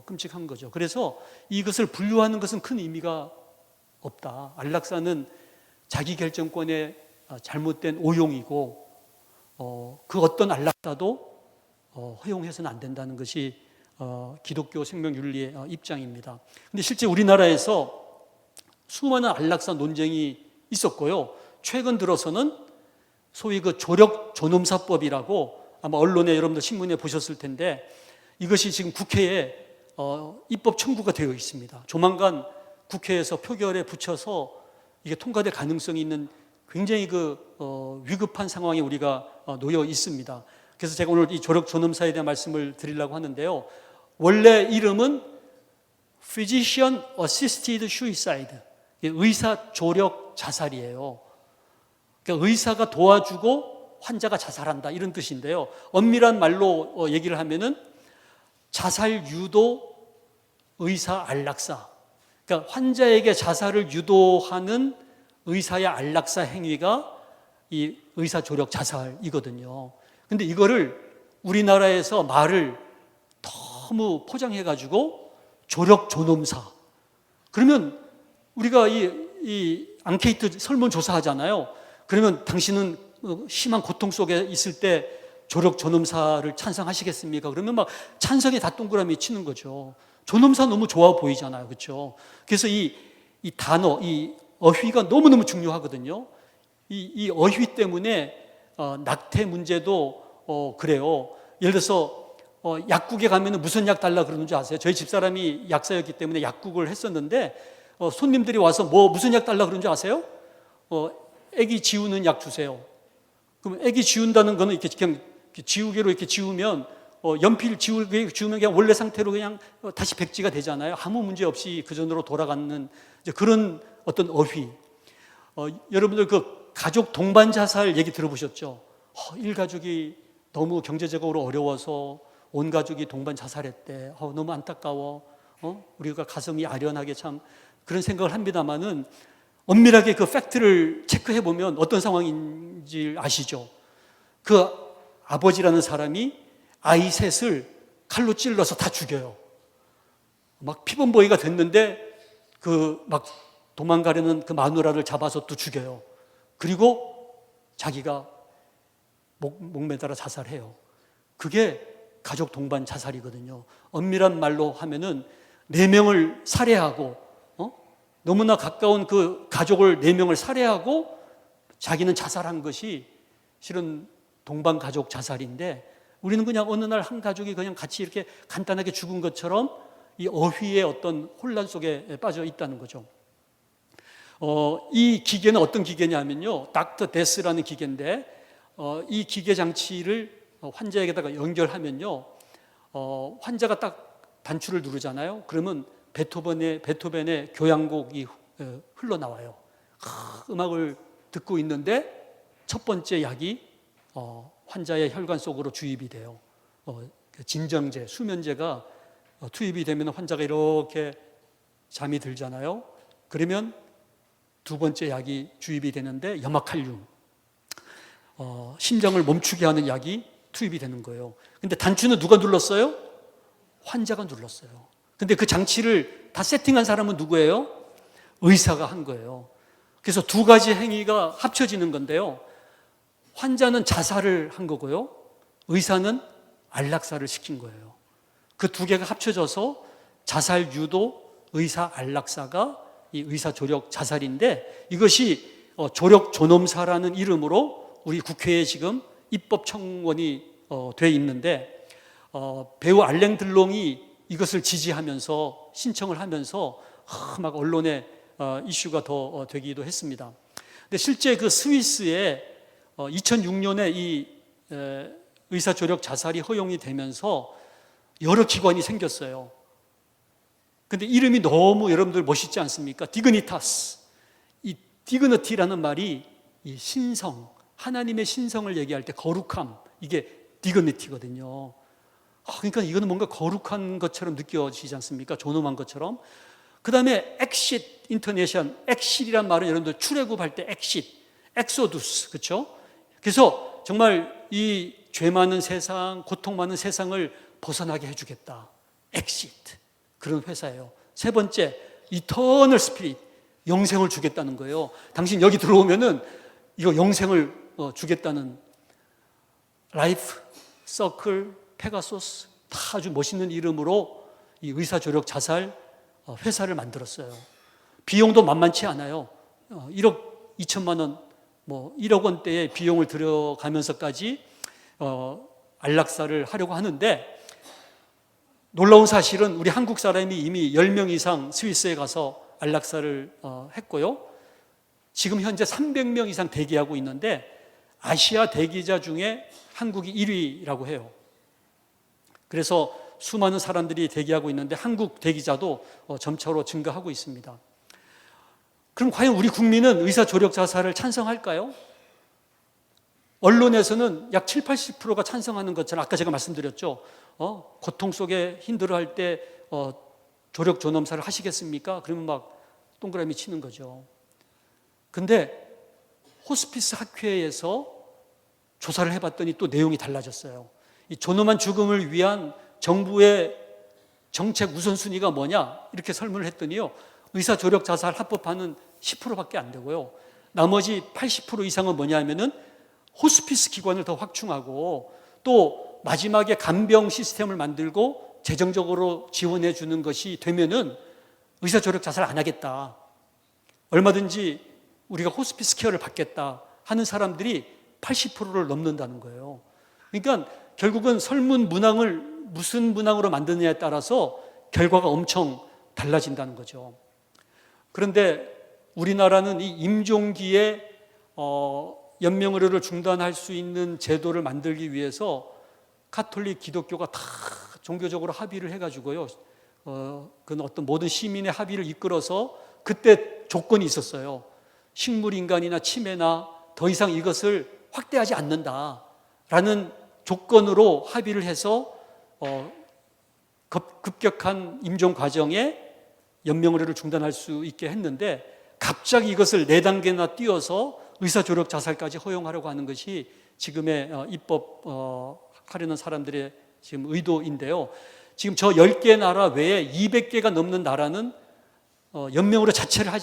끔찍한 거죠. 그래서 이것을 분류하는 것은 큰 의미가 없다. 안락사는 자기 결정권의 잘못된 오용이고 그 어떤 안락사도 허용해서는 안 된다는 것이 기독교 생명윤리의 입장입니다. 근데 실제 우리나라에서 수많은 안락사 논쟁이 있었고요. 최근 들어서는 소위 그 조력 존엄사법이라고 아마 언론에 여러분들 신문에 보셨을 텐데 이것이 지금 국회에 입법 청구가 되어 있습니다. 조만간 국회에서 표결에 붙여서 이게 통과될 가능성이 있는 굉장히 위급한 상황에 우리가 놓여 있습니다. 그래서 제가 오늘 이 조력 존엄사에 대한 말씀을 드리려고 하는데요. 원래 이름은 Physician Assisted Suicide, 의사 조력 자살이에요. 그러니까 의사가 도와주고 환자가 자살한다 이런 뜻인데요. 엄밀한 말로 얘기를 하면은 자살 유도 의사 안락사. 그러니까 환자에게 자살을 유도하는 의사의 안락사 행위가 이 의사 조력 자살이거든요. 근데 이거를 우리나라에서 말을 너무 포장해가지고 조력 존엄사. 그러면 우리가 이 앙케이트 설문조사 하잖아요. 그러면 당신은 심한 고통 속에 있을 때 조력 존엄사를 찬성하시겠습니까? 그러면 막 찬성에 다 동그라미 치는 거죠. 존엄사 너무 좋아 보이잖아요. 그렇죠? 그래서 이 단어, 이 어휘가 너무너무 중요하거든요. 이 어휘 때문에 낙태 문제도 그래요. 예를 들어서 약국에 가면 무슨 약 달라 그러는 줄 아세요? 저희 집사람이 약사였기 때문에 약국을 했었는데 손님들이 와서 무슨 약 달라 그러는 줄 아세요? 애기 지우는 약 주세요. 그럼 애기 지운다는 거는 이렇게 그냥 지우개로 이렇게 지우면 연필 지우면 그냥 원래 상태로 그냥 다시 백지가 되잖아요. 아무 문제 없이 그 전으로 돌아가는 그런 어떤 어휘. 여러분들 그 가족 동반 자살 얘기 들어보셨죠? 일가족이 너무 경제적으로 어려워서 온 가족이 동반 자살했대. 너무 안타까워. 우리가 가슴이 아련하게 참 그런 생각을 합니다만은 엄밀하게 그 팩트를 체크해 보면 어떤 상황인지 아시죠? 그 아버지라는 사람이 아이 셋을 칼로 찔러서 다 죽여요. 막 피범벅이가 됐는데 막 도망가려는 그 마누라를 잡아서 또 죽여요. 그리고 자기가 목매달아 자살해요. 그게 가족 동반 자살이거든요. 엄밀한 말로 하면은 4명을 살해하고 너무나 가까운 그 가족을 4명을 살해하고 자기는 자살한 것이 실은 동반 가족 자살인데 우리는 그냥 어느 날 한 가족이 그냥 같이 이렇게 간단하게 죽은 것처럼 이 어휘의 어떤 혼란 속에 빠져 있다는 거죠. 이 기계는 어떤 기계냐면요. 닥터 데스라는 기계인데 이 기계 장치를 환자에게다가 연결하면요. 환자가 딱 단추를 누르잖아요. 그러면 베토벤의 교향곡이 흘러나와요. 음악을 듣고 있는데 첫 번째 약이 환자의 혈관 속으로 주입이 돼요. 진정제, 수면제가 투입이 되면 환자가 이렇게 잠이 들잖아요. 그러면 두 번째 약이 주입이 되는데 염화칼륨, 심장을 멈추게 하는 약이 투입이 되는 거예요. 근데 단추는 누가 눌렀어요? 환자가 눌렀어요. 근데 그 장치를 다 세팅한 사람은 누구예요? 의사가 한 거예요. 그래서 두 가지 행위가 합쳐지는 건데요. 환자는 자살을 한 거고요. 의사는 안락사를 시킨 거예요. 그 두 개가 합쳐져서 자살 유도 의사 안락사가 이 의사 조력 자살인데 이것이 조력 존엄사라는 이름으로 우리 국회에 지금 입법 청원이 돼 있는데 배우 알랭 들롱이 이것을 지지하면서 신청을 하면서 막 언론에 이슈가 더 되기도 했습니다. 근데 실제 그 스위스에 2006년에 이 의사 조력 자살이 허용이 되면서 여러 기관이 생겼어요. 근데 이름이 너무 여러분들 멋있지 않습니까? 디그니타스. 이 디그니티라는 말이 이 신성, 하나님의 신성을 얘기할 때 거룩함, 이게 디그니티거든요. 그러니까 이거는 뭔가 거룩한 것처럼 느껴지지 않습니까? 존엄한 것처럼. 그 다음에 엑싯 인터내션, 엑싯이란 말은 여러분들 출애굽할 때 엑싯, 엑소두스, 그렇죠? 그래서 정말 이 죄 많은 세상, 고통 많은 세상을 벗어나게 해주겠다. 엑싯, 그런 회사예요. 세 번째, 이터널 스피릿, 영생을 주겠다는 거예요. 당신 여기 들어오면은 이거 영생을 주겠다는, 라이프, 서클, 페가소스, 다 아주 멋있는 이름으로 이 의사조력 자살 회사를 만들었어요. 비용도 만만치 않아요. 1억 2천만 원, 1억 원대의 비용을 들여가면서까지 안락사를 하려고 하는데, 놀라운 사실은 우리 한국 사람이 이미 10명 이상 스위스에 가서 안락사를 했고요. 지금 현재 300명 이상 대기하고 있는데 아시아 대기자 중에 한국이 1위라고 해요. 그래서 수많은 사람들이 대기하고 있는데 한국 대기자도 점차로 증가하고 있습니다. 그럼 과연 우리 국민은 의사조력 자살을 찬성할까요? 언론에서는 약 70-80%가 찬성하는 것처럼, 아까 제가 말씀드렸죠. 고통 속에 힘들어할 때 조력 존엄사를 하시겠습니까? 그러면 막 동그라미 치는 거죠. 근데 호스피스 학회에서 조사를 해봤더니 또 내용이 달라졌어요. 이 존엄한 죽음을 위한 정부의 정책 우선순위가 뭐냐? 이렇게 설문을 했더니요, 의사조력 자살 합법화는 10%밖에 안 되고요, 나머지 80% 이상은 뭐냐 하면은 호스피스 기관을 더 확충하고, 또 마지막에 간병 시스템을 만들고 재정적으로 지원해 주는 것이 되면은 의사조력 자살 안 하겠다, 얼마든지 우리가 호스피스 케어를 받겠다 하는 사람들이 80%를 넘는다는 거예요. 그러니까 결국은 설문 문항을 무슨 문항으로 만드느냐에 따라서 결과가 엄청 달라진다는 거죠. 그런데 우리나라는 이 임종기에 연명의료를 중단할 수 있는 제도를 만들기 위해서 가톨릭, 기독교가 다 종교적으로 합의를 해가지고요, 그 어떤 모든 시민의 합의를 이끌어서 그때 조건이 있었어요. 식물인간이나 치매나 더 이상 이것을 확대하지 않는다라는 조건으로 합의를 해서 급격한 임종 과정에 연명의료를 중단할 수 있게 했는데, 갑자기 이것을 4단계나 띄어서 의사조력 자살까지 허용하려고 하는 것이 지금의 입법하려는 사람들의 지금 의도인데요. 지금 저 10개 나라 외에 200개가 넘는 나라는 연명의료 자체를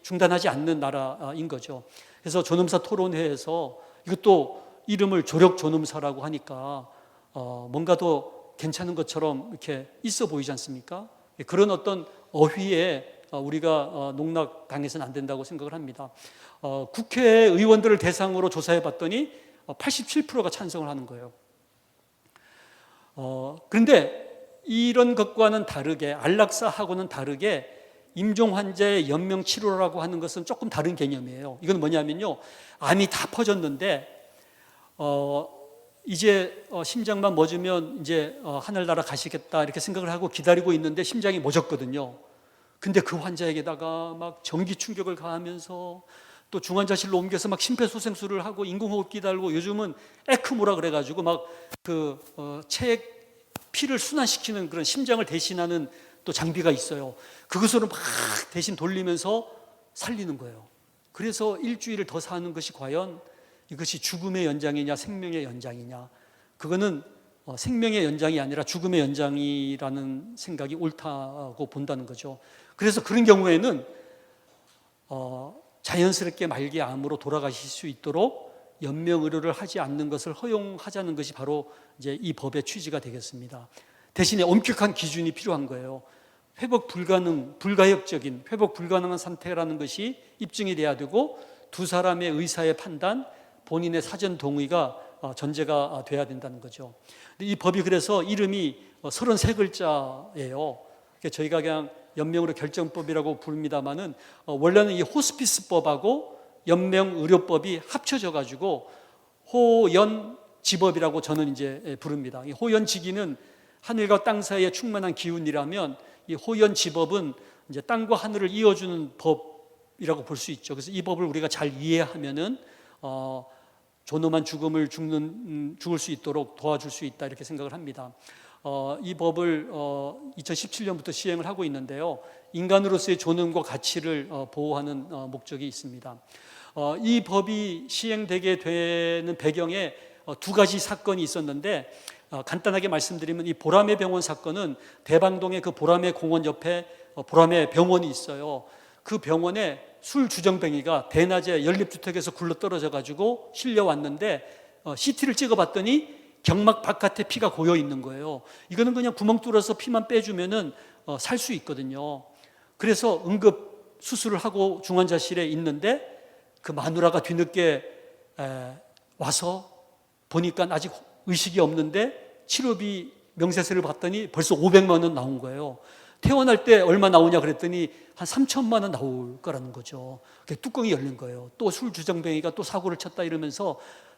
중단하지 않는 나라인 거죠. 그래서 존엄사 토론회에서 이것도 이름을 조력 존엄사라고 하니까 뭔가 더 괜찮은 것처럼 이렇게 있어 보이지 않습니까? 그런 어떤 어휘에 우리가 농락당해서는 안 된다고 생각을 합니다. 국회의원들을 대상으로 조사해 봤더니 87%가 찬성을 하는 거예요. 그런데 이런 것과는 다르게, 안락사하고는 다르게 임종 환자의 연명 치료라고 하는 것은 조금 다른 개념이에요. 이건 뭐냐면요, 암이 다 퍼졌는데 이제 심장만 멎으면 이제 하늘나라 가시겠다 이렇게 생각을 하고 기다리고 있는데 심장이 멎었거든요. 근데 그 환자에게다가 막 전기 충격을 가하면서 또 중환자실로 옮겨서 막 심폐소생술을 하고 인공호흡기 달고, 요즘은 에크모라 그래가지고 막 피를 순환시키는 그런 심장을 대신하는 또 장비가 있어요. 그것으로 막 대신 돌리면서 살리는 거예요. 그래서 일주일을 더 사는 것이 과연 이것이 죽음의 연장이냐 생명의 연장이냐, 그거는 생명의 연장이 아니라 죽음의 연장이라는 생각이 옳다고 본다는 거죠. 그래서 그런 경우에는 자연스럽게 말기 암으로 돌아가실 수 있도록 연명의료를 하지 않는 것을 허용하자는 것이 바로 이제 이 법의 취지가 되겠습니다. 대신에 엄격한 기준이 필요한 거예요. 회복 불가능, 불가역적인 회복 불가능한 상태라는 것이 입증이 돼야 되고, 두 사람의 의사의 판단, 본인의 사전 동의가 전제가 돼야 된다는 거죠. 이 법이 그래서 이름이 33글자예요. 저희가 그냥 연명의료 결정법이라고 부릅니다만은 원래는 이 호스피스법하고 연명의료법이 합쳐져 가지고 호연지법이라고 저는 이제 부릅니다. 이 호연지기는 하늘과 땅 사이에 충만한 기운이라면, 이 호연지법은 이제 땅과 하늘을 이어주는 법이라고 볼 수 있죠. 그래서 이 법을 우리가 잘 이해하면은 존엄한 죽음을 죽을 수 있도록 도와줄 수 있다, 이렇게 생각을 합니다. 이 법을 2017년부터 시행을 하고 있는데요. 인간으로서의 존엄과 가치를 보호하는 목적이 있습니다. 이 법이 시행되게 되는 배경에 두 가지 사건이 있었는데, 간단하게 말씀드리면 이 보라매 병원 사건은 대방동의 그 보라매 공원 옆에 보라매 병원이 있어요. 그 병원에 술 주정뱅이가 대낮에 연립주택에서 굴러 떨어져 가지고 실려왔는데 CT를 찍어봤더니 경막 바깥에 피가 고여 있는 거예요. 이거는 그냥 구멍 뚫어서 피만 빼주면은 살 수 있거든요. 그래서 응급 수술을 하고 중환자실에 있는데 그 마누라가 뒤늦게 와서 보니까 아직 의식이 없는데 치료비 명세서를 봤더니 벌써 500만 원 나온 거예요. 퇴원할 때 얼마 나오냐 그랬더니 한 3천만 원 나올 거라는 거죠. 뚜껑이 열린 거예요. 또 술 주정뱅이가 또 사고를 쳤다 이러면서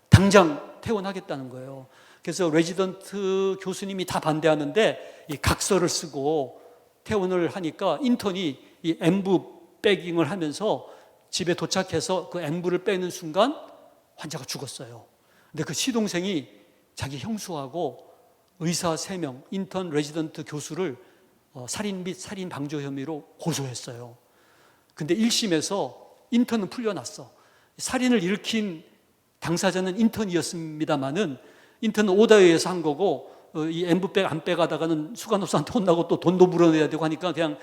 당장 퇴원하겠다는 거예요. 그래서 레지던트 교수님이 다 반대하는데 이 각서를 쓰고 퇴원을 하니까 인턴이 이 엠부 백잉을 하면서 집에 도착해서 그 엠부를 빼는 순간 환자가 죽었어요. 근데 그 시동생이 자기 형수하고 의사 3명, 인턴 레지던트 교수를 살인 및 살인 방조 혐의로 고소했어요. 근데 1심에서 인턴은 풀려났어. 살인을 일으킨 당사자는 인턴이었습니다만은 인턴은 오다에 의해서 한 거고 이 엠부백 안 빼가다가는 수간호사한테 혼나고 또 돈도 물어내야 되고 하니까 그냥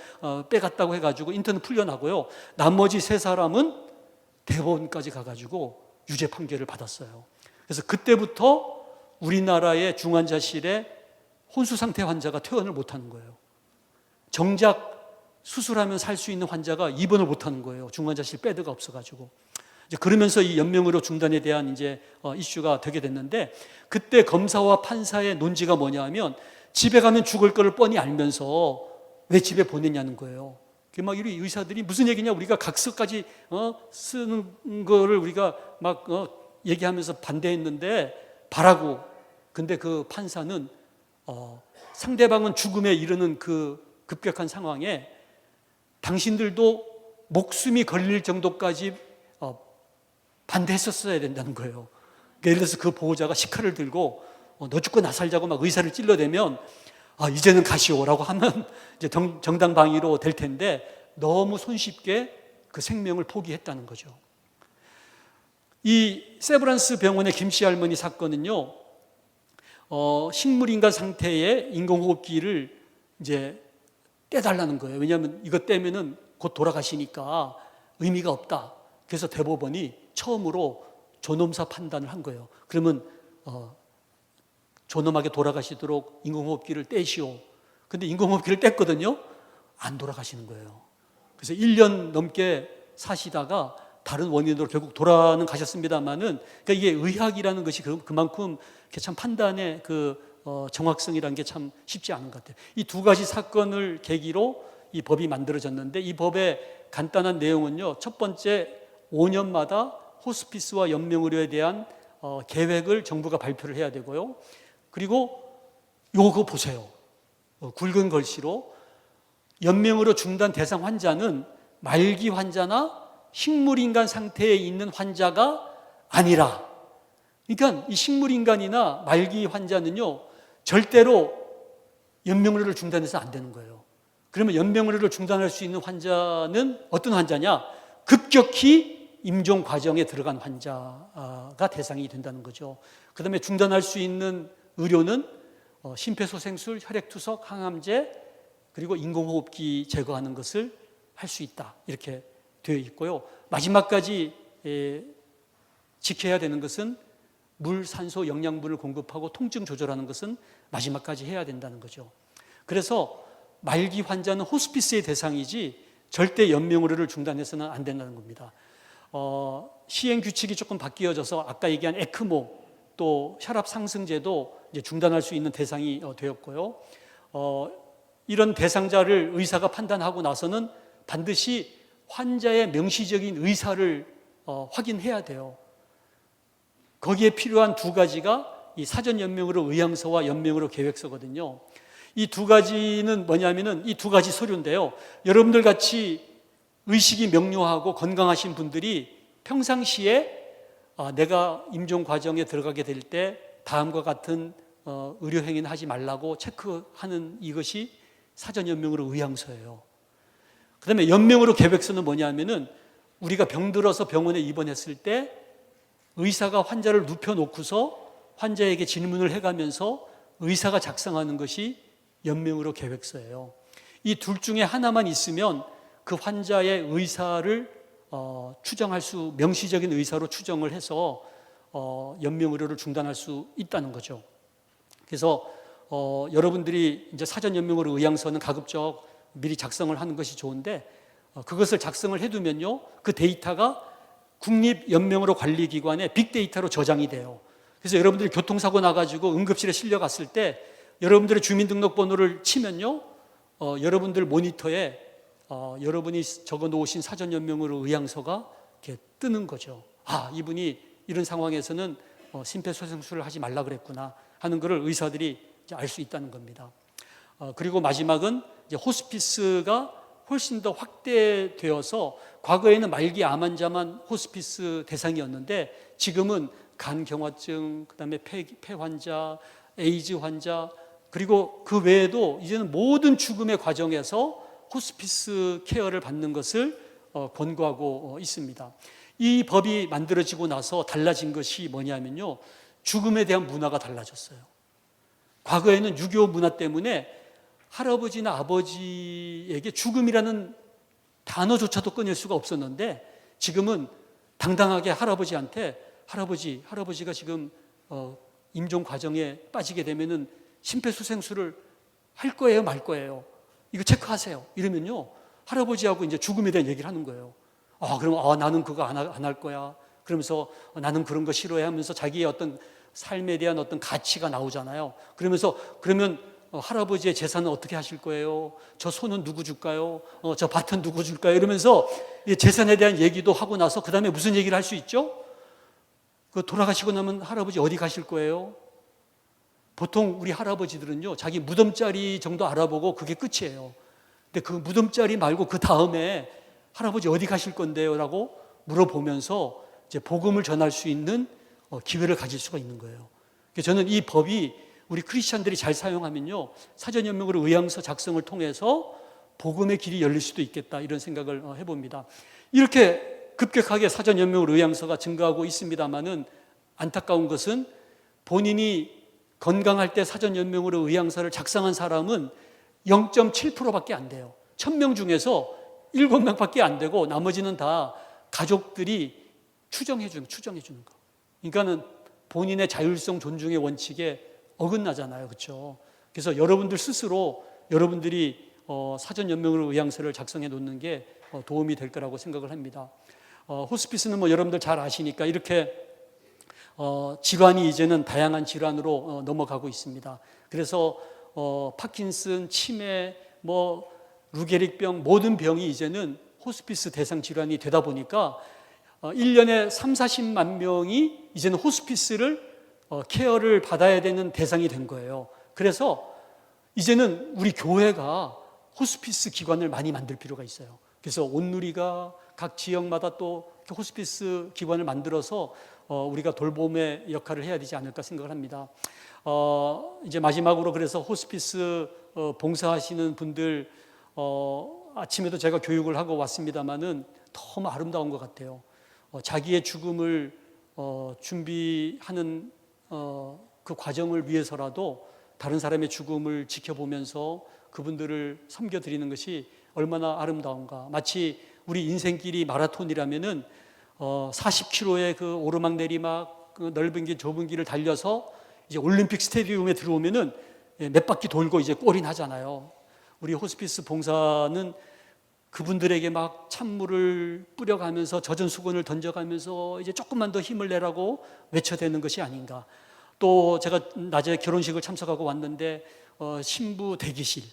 빼갔다고 해가지고 인턴은 풀려나고요. 나머지 3사람은 대법원까지 가가지고 유죄 판결을 받았어요. 그래서 그때부터 우리나라의 중환자실에 혼수상태 환자가 퇴원을 못하는 거예요. 정작 수술하면 살 수 있는 환자가 입원을 못하는 거예요. 중환자실 베드가 없어가지고. 이제 그러면서 이 연명의료 중단에 대한 이제 이슈가 되게 됐는데, 그때 검사와 판사의 논지가 뭐냐면 집에 가면 죽을 거를 뻔히 알면서 왜 집에 보냈냐는 거예요. 막 이 의사들이 무슨 얘기냐, 우리가 각서까지 쓰는 거를 우리가 막 얘기하면서 반대했는데 바라고. 근데 그 판사는 상대방은 죽음에 이르는 그 급격한 상황에 당신들도 목숨이 걸릴 정도까지 반대했었어야 된다는 거예요. 그러니까 예를 들어서 그 보호자가 식칼을 들고 너 죽고 나 살자고 막 의사를 찔러대면 이제는 가시오라고 하면 이제 정당방위로 될 텐데 너무 손쉽게 그 생명을 포기했다는 거죠. 이 세브란스 병원의 김씨 할머니 사건은요, 식물인간 상태의 인공호흡기를 이제 떼달라는 거예요. 왜냐하면 이거 떼면은 곧 돌아가시니까 의미가 없다. 그래서 대법원이 처음으로 존엄사 판단을 한 거예요. 그러면 존엄하게 돌아가시도록 인공호흡기를 떼시오. 근데 인공호흡기를 뗐거든요. 안 돌아가시는 거예요. 그래서 1년 넘게 사시다가 다른 원인으로 결국 돌아는 가셨습니다만은, 그러니까 이게 의학이라는 것이 그만큼 참 판단의 정확성이라는 게 참 쉽지 않은 것 같아요. 이 두 가지 사건을 계기로 이 법이 만들어졌는데, 이 법의 간단한 내용은요, 첫 번째 5년마다 호스피스와 연명의료에 대한 계획을 정부가 발표를 해야 되고요. 그리고 요거 보세요. 굵은 글씨로 연명의료 중단 대상 환자는 말기 환자나 식물인간 상태에 있는 환자가 아니라, 그러니까 이 식물인간이나 말기 환자는요 절대로 연명의료를 중단해서 안 되는 거예요. 그러면 연명의료를 중단할 수 있는 환자는 어떤 환자냐? 급격히 임종 과정에 들어간 환자가 대상이 된다는 거죠. 그 다음에 중단할 수 있는 의료는 심폐소생술, 혈액투석, 항암제, 그리고 인공호흡기 제거하는 것을 할 수 있다, 이렇게 되어 있고요. 마지막까지 지켜야 되는 것은 물, 산소, 영양분을 공급하고 통증 조절하는 것은 마지막까지 해야 된다는 거죠. 그래서 말기 환자는 호스피스의 대상이지 절대 연명의료를 중단해서는 안 된다는 겁니다. 시행 규칙이 조금 바뀌어져서 아까 얘기한 에크모, 또 혈압 상승제도 이제 중단할 수 있는 대상이 되었고요. 이런 대상자를 의사가 판단하고 나서는 반드시 환자의 명시적인 의사를 확인해야 돼요. 거기에 필요한 두 가지가 이 사전 연명의료 의향서와 연명의료 계획서거든요. 이 두 가지는 뭐냐면은 이 두 가지 서류인데요. 여러분들 같이 의식이 명료하고 건강하신 분들이 평상시에 내가 임종 과정에 들어가게 될 때 다음과 같은 의료 행위는 하지 말라고 체크하는 이것이 사전연명으로 의향서예요. 그 다음에 연명으로 계획서는 뭐냐면은 우리가 병들어서 병원에 입원했을 때 의사가 환자를 눕혀놓고서 환자에게 질문을 해가면서 의사가 작성하는 것이 연명으로 계획서예요. 이 둘 중에 하나만 있으면 그 환자의 의사를 추정할 수, 명시적인 의사로 추정을 해서 연명 의료를 중단할 수 있다는 거죠. 그래서 여러분들이 이제 사전 연명으로 의향서는 가급적 미리 작성을 하는 것이 좋은데 그것을 작성을 해두면요, 그 데이터가 국립연명의료관리기관의 빅데이터로 저장이 돼요. 그래서 여러분들이 교통사고 나가지고 응급실에 실려갔을 때 여러분들의 주민등록번호를 치면요, 여러분들 모니터에 여러분이 적어 놓으신 사전연명으로 의향서가 이렇게 뜨는 거죠. 아, 이분이 이런 상황에서는 심폐소생술을 하지 말라 그랬구나 하는 것을 의사들이 알 수 있다는 겁니다. 그리고 마지막은 이제 호스피스가 훨씬 더 확대되어서 과거에는 말기 암 환자만 호스피스 대상이었는데 지금은 간경화증, 그다음에 폐 환자, 에이즈 환자, 그리고 그 외에도 이제는 모든 죽음의 과정에서 호스피스 케어를 받는 것을 권고하고 있습니다. 이 법이 만들어지고 나서 달라진 것이 뭐냐면요, 죽음에 대한 문화가 달라졌어요. 과거에는 6.25 문화 때문에 할아버지나 아버지에게 죽음이라는 단어조차도 꺼낼 수가 없었는데 지금은 당당하게 할아버지한테 할아버지가 지금 임종 과정에 빠지게 되면은 심폐소생술을 할 거예요, 말 거예요? 이거 체크하세요. 이러면요, 할아버지하고 이제 죽음에 대한 얘기를 하는 거예요. 그럼 나는 그거 안 할 거야. 그러면서 나는 그런 거 싫어해 하면서 자기의 어떤 삶에 대한 어떤 가치가 나오잖아요. 그러면서 그러면 할아버지의 재산은 어떻게 하실 거예요? 저 손은 누구 줄까요? 저 밭은 누구 줄까요? 이러면서 재산에 대한 얘기도 하고 나서 그 다음에 무슨 얘기를 할 수 있죠? 그 돌아가시고 나면 할아버지 어디 가실 거예요? 보통 우리 할아버지들은요, 자기 무덤자리 정도 알아보고 그게 끝이에요. 근데 그 무덤자리 말고 그 다음에 할아버지 어디 가실 건데요? 라고 물어보면서 이제 복음을 전할 수 있는 기회를 가질 수가 있는 거예요. 그래서 저는 이 법이 우리 크리스찬들이 잘 사용하면요, 사전연명으로 의향서 작성을 통해서 복음의 길이 열릴 수도 있겠다, 이런 생각을 해봅니다. 이렇게 급격하게 사전연명으로 의향서가 증가하고 있습니다만은 안타까운 것은 본인이 건강할 때 사전연명으로 의향서를 작성한 사람은 0.7%밖에 안 돼요. 1000명 중에서 7명밖에 안 되고 나머지는 다 가족들이 추정해 주는 거. 그러니까는 본인의 자율성 존중의 원칙에 어긋나잖아요. 그렇죠? 그래서 여러분들 스스로 여러분들이 사전연명으로 의향서를 작성해 놓는 게 도움이 될 거라고 생각을 합니다. 호스피스는 뭐 여러분들 잘 아시니까 이렇게 질환이 이제는 다양한 질환으로 넘어가고 있습니다. 그래서 파킨슨, 치매, 루게릭병, 모든 병이 이제는 호스피스 대상 질환이 되다 보니까 1년에 30-40만 명이 이제는 호스피스를 케어를 받아야 되는 대상이 된 거예요. 그래서 이제는 우리 교회가 호스피스 기관을 많이 만들 필요가 있어요. 그래서 온누리가 각 지역마다 또 호스피스 기관을 만들어서 우리가 돌봄의 역할을 해야 되지 않을까 생각을 합니다. 이제 마지막으로 그래서 호스피스 봉사하시는 분들, 아침에도 제가 교육을 하고 왔습니다만은 너무 아름다운 것 같아요. 자기의 죽음을 준비하는 그 과정을 위해서라도 다른 사람의 죽음을 지켜보면서 그분들을 섬겨드리는 것이 얼마나 아름다운가. 마치 우리 인생길이 마라톤이라면은 40km의 그 오르막 내리막, 그 넓은 길 좁은 길을 달려서 이제 올림픽 스테디움에 들어오면은 몇 바퀴 돌고 이제 골이 나잖아요. 우리 호스피스 봉사는 그분들에게 막 찬물을 뿌려가면서 젖은 수건을 던져가면서 이제 조금만 더 힘을 내라고 외쳐대는 것이 아닌가. 또 제가 낮에 결혼식을 참석하고 왔는데 신부 대기실,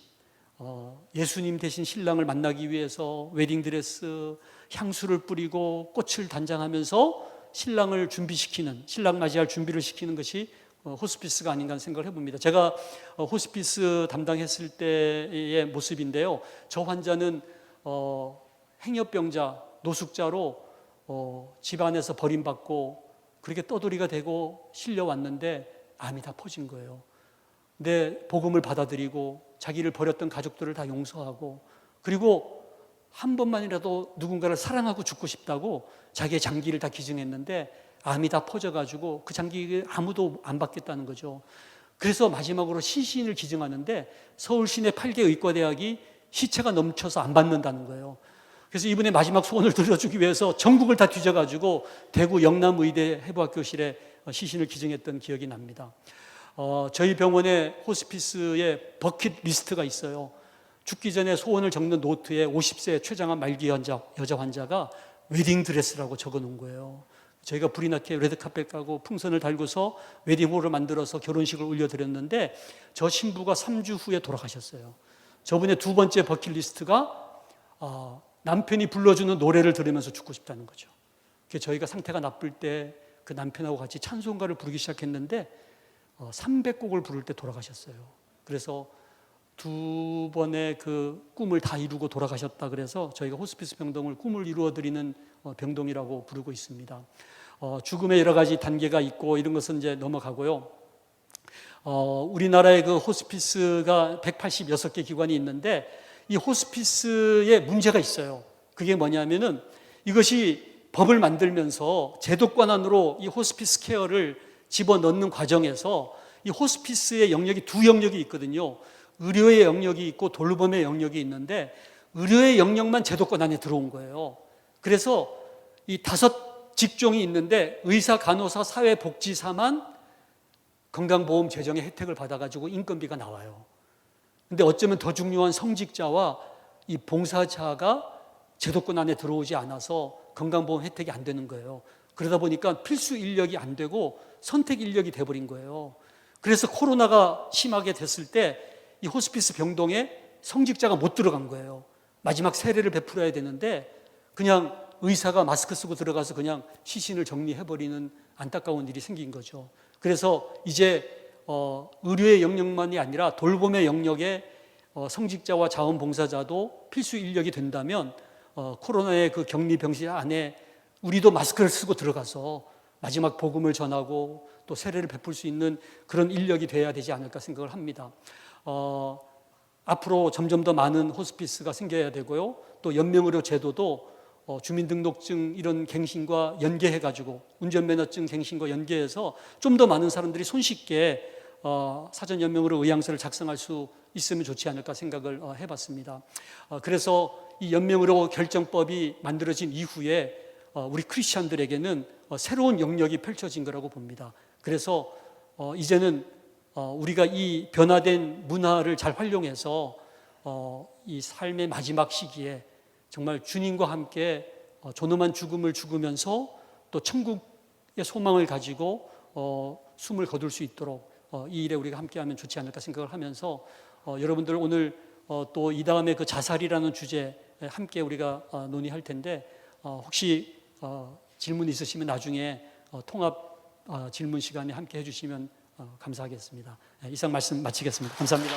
예수님 대신 신랑을 만나기 위해서 웨딩드레스, 향수를 뿌리고 꽃을 단장하면서 신랑을 준비시키는, 신랑 맞이할 준비를 시키는 것이 호스피스가 아닌가 생각을 해봅니다. 제가 호스피스 담당했을 때의 모습인데요, 저 환자는 행여병자, 노숙자로 집안에서 버림받고 그렇게 떠돌이가 되고 실려왔는데 암이 다 퍼진 거예요. 내 복음을 받아들이고 자기를 버렸던 가족들을 다 용서하고 그리고 한 번만이라도 누군가를 사랑하고 죽고 싶다고 자기의 장기를 다 기증했는데 암이 다 퍼져가지고 그 장기를 아무도 안 받겠다는 거죠. 그래서 마지막으로 시신을 기증하는데 서울 시내 8개 의과대학이 시체가 넘쳐서 안 받는다는 거예요. 그래서 이분의 마지막 소원을 들어주기 위해서 전국을 다 뒤져가지고 대구 영남의대 해부학교실에 시신을 기증했던 기억이 납니다. 저희 병원에 호스피스에 버킷리스트가 있어요. 죽기 전에 소원을 적는 노트에 50세 최장암 말기 여자 환자가 웨딩드레스라고 적어놓은 거예요. 저희가 불이 나게 레드카펫 까고 풍선을 달고서 웨딩홀을 만들어서 결혼식을 올려드렸는데 저 신부가 3주 후에 돌아가셨어요. 저분의 두 번째 버킷리스트가 남편이 불러주는 노래를 들으면서 죽고 싶다는 거죠. 저희가 상태가 나쁠 때 그 남편하고 같이 찬송가를 부르기 시작했는데 300곡을 부를 때 돌아가셨어요. 그래서 두 번의 그 꿈을 다 이루고 돌아가셨다 그래서 저희가 호스피스 병동을 꿈을 이루어드리는 병동이라고 부르고 있습니다. 죽음의 여러 가지 단계가 있고 이런 것은 이제 넘어가고요. 우리나라의 그 호스피스가 186개 기관이 있는데 이 호스피스에 문제가 있어요. 그게 뭐냐면은 이것이 법을 만들면서 제도권 안으로 이 호스피스 케어를 집어넣는 과정에서 이 호스피스의 영역이 두 영역이 있거든요. 의료의 영역이 있고 돌봄의 영역이 있는데 의료의 영역만 제도권 안에 들어온 거예요. 그래서 이 5직종이 있는데 의사, 간호사, 사회복지사만 건강보험 재정의 혜택을 받아가지고 인건비가 나와요. 근데 어쩌면 더 중요한 성직자와 이 봉사자가 제도권 안에 들어오지 않아서 건강보험 혜택이 안 되는 거예요. 그러다 보니까 필수 인력이 안 되고 선택 인력이 돼버린 거예요. 그래서 코로나가 심하게 됐을 때 이 호스피스 병동에 성직자가 못 들어간 거예요. 마지막 세례를 베풀어야 되는데 그냥 의사가 마스크 쓰고 들어가서 그냥 시신을 정리해버리는 안타까운 일이 생긴 거죠. 그래서 이제 의료의 영역만이 아니라 돌봄의 영역에 성직자와 자원봉사자도 필수 인력이 된다면 코로나의 그 격리 병실 안에 우리도 마스크를 쓰고 들어가서 마지막 복음을 전하고 또 세례를 베풀 수 있는 그런 인력이 돼야 되지 않을까 생각을 합니다. 앞으로 점점 더 많은 호스피스가 생겨야 되고요. 또 연명의료 제도도 주민등록증 이런 갱신과 연계해가지고 운전면허증 갱신과 연계해서 좀 더 많은 사람들이 손쉽게 사전연명으로 의향서를 작성할 수 있으면 좋지 않을까 생각을 해봤습니다. 그래서 이 연명의료 결정법이 만들어진 이후에 우리 크리스찬들에게는 새로운 영역이 펼쳐진 거라고 봅니다. 그래서 이제는 우리가 이 변화된 문화를 잘 활용해서 이 삶의 마지막 시기에 정말 주님과 함께 존엄한 죽음을 죽으면서 또 천국의 소망을 가지고 숨을 거둘 수 있도록 이 일에 우리가 함께하면 좋지 않을까 생각을 하면서 여러분들 오늘 또 이 다음에 그 자살이라는 주제 함께 우리가 논의할 텐데 혹시 질문 있으시면 나중에 통합 질문 시간에 함께 해주시면 감사하겠습니다. 이상 말씀 마치겠습니다. 감사합니다.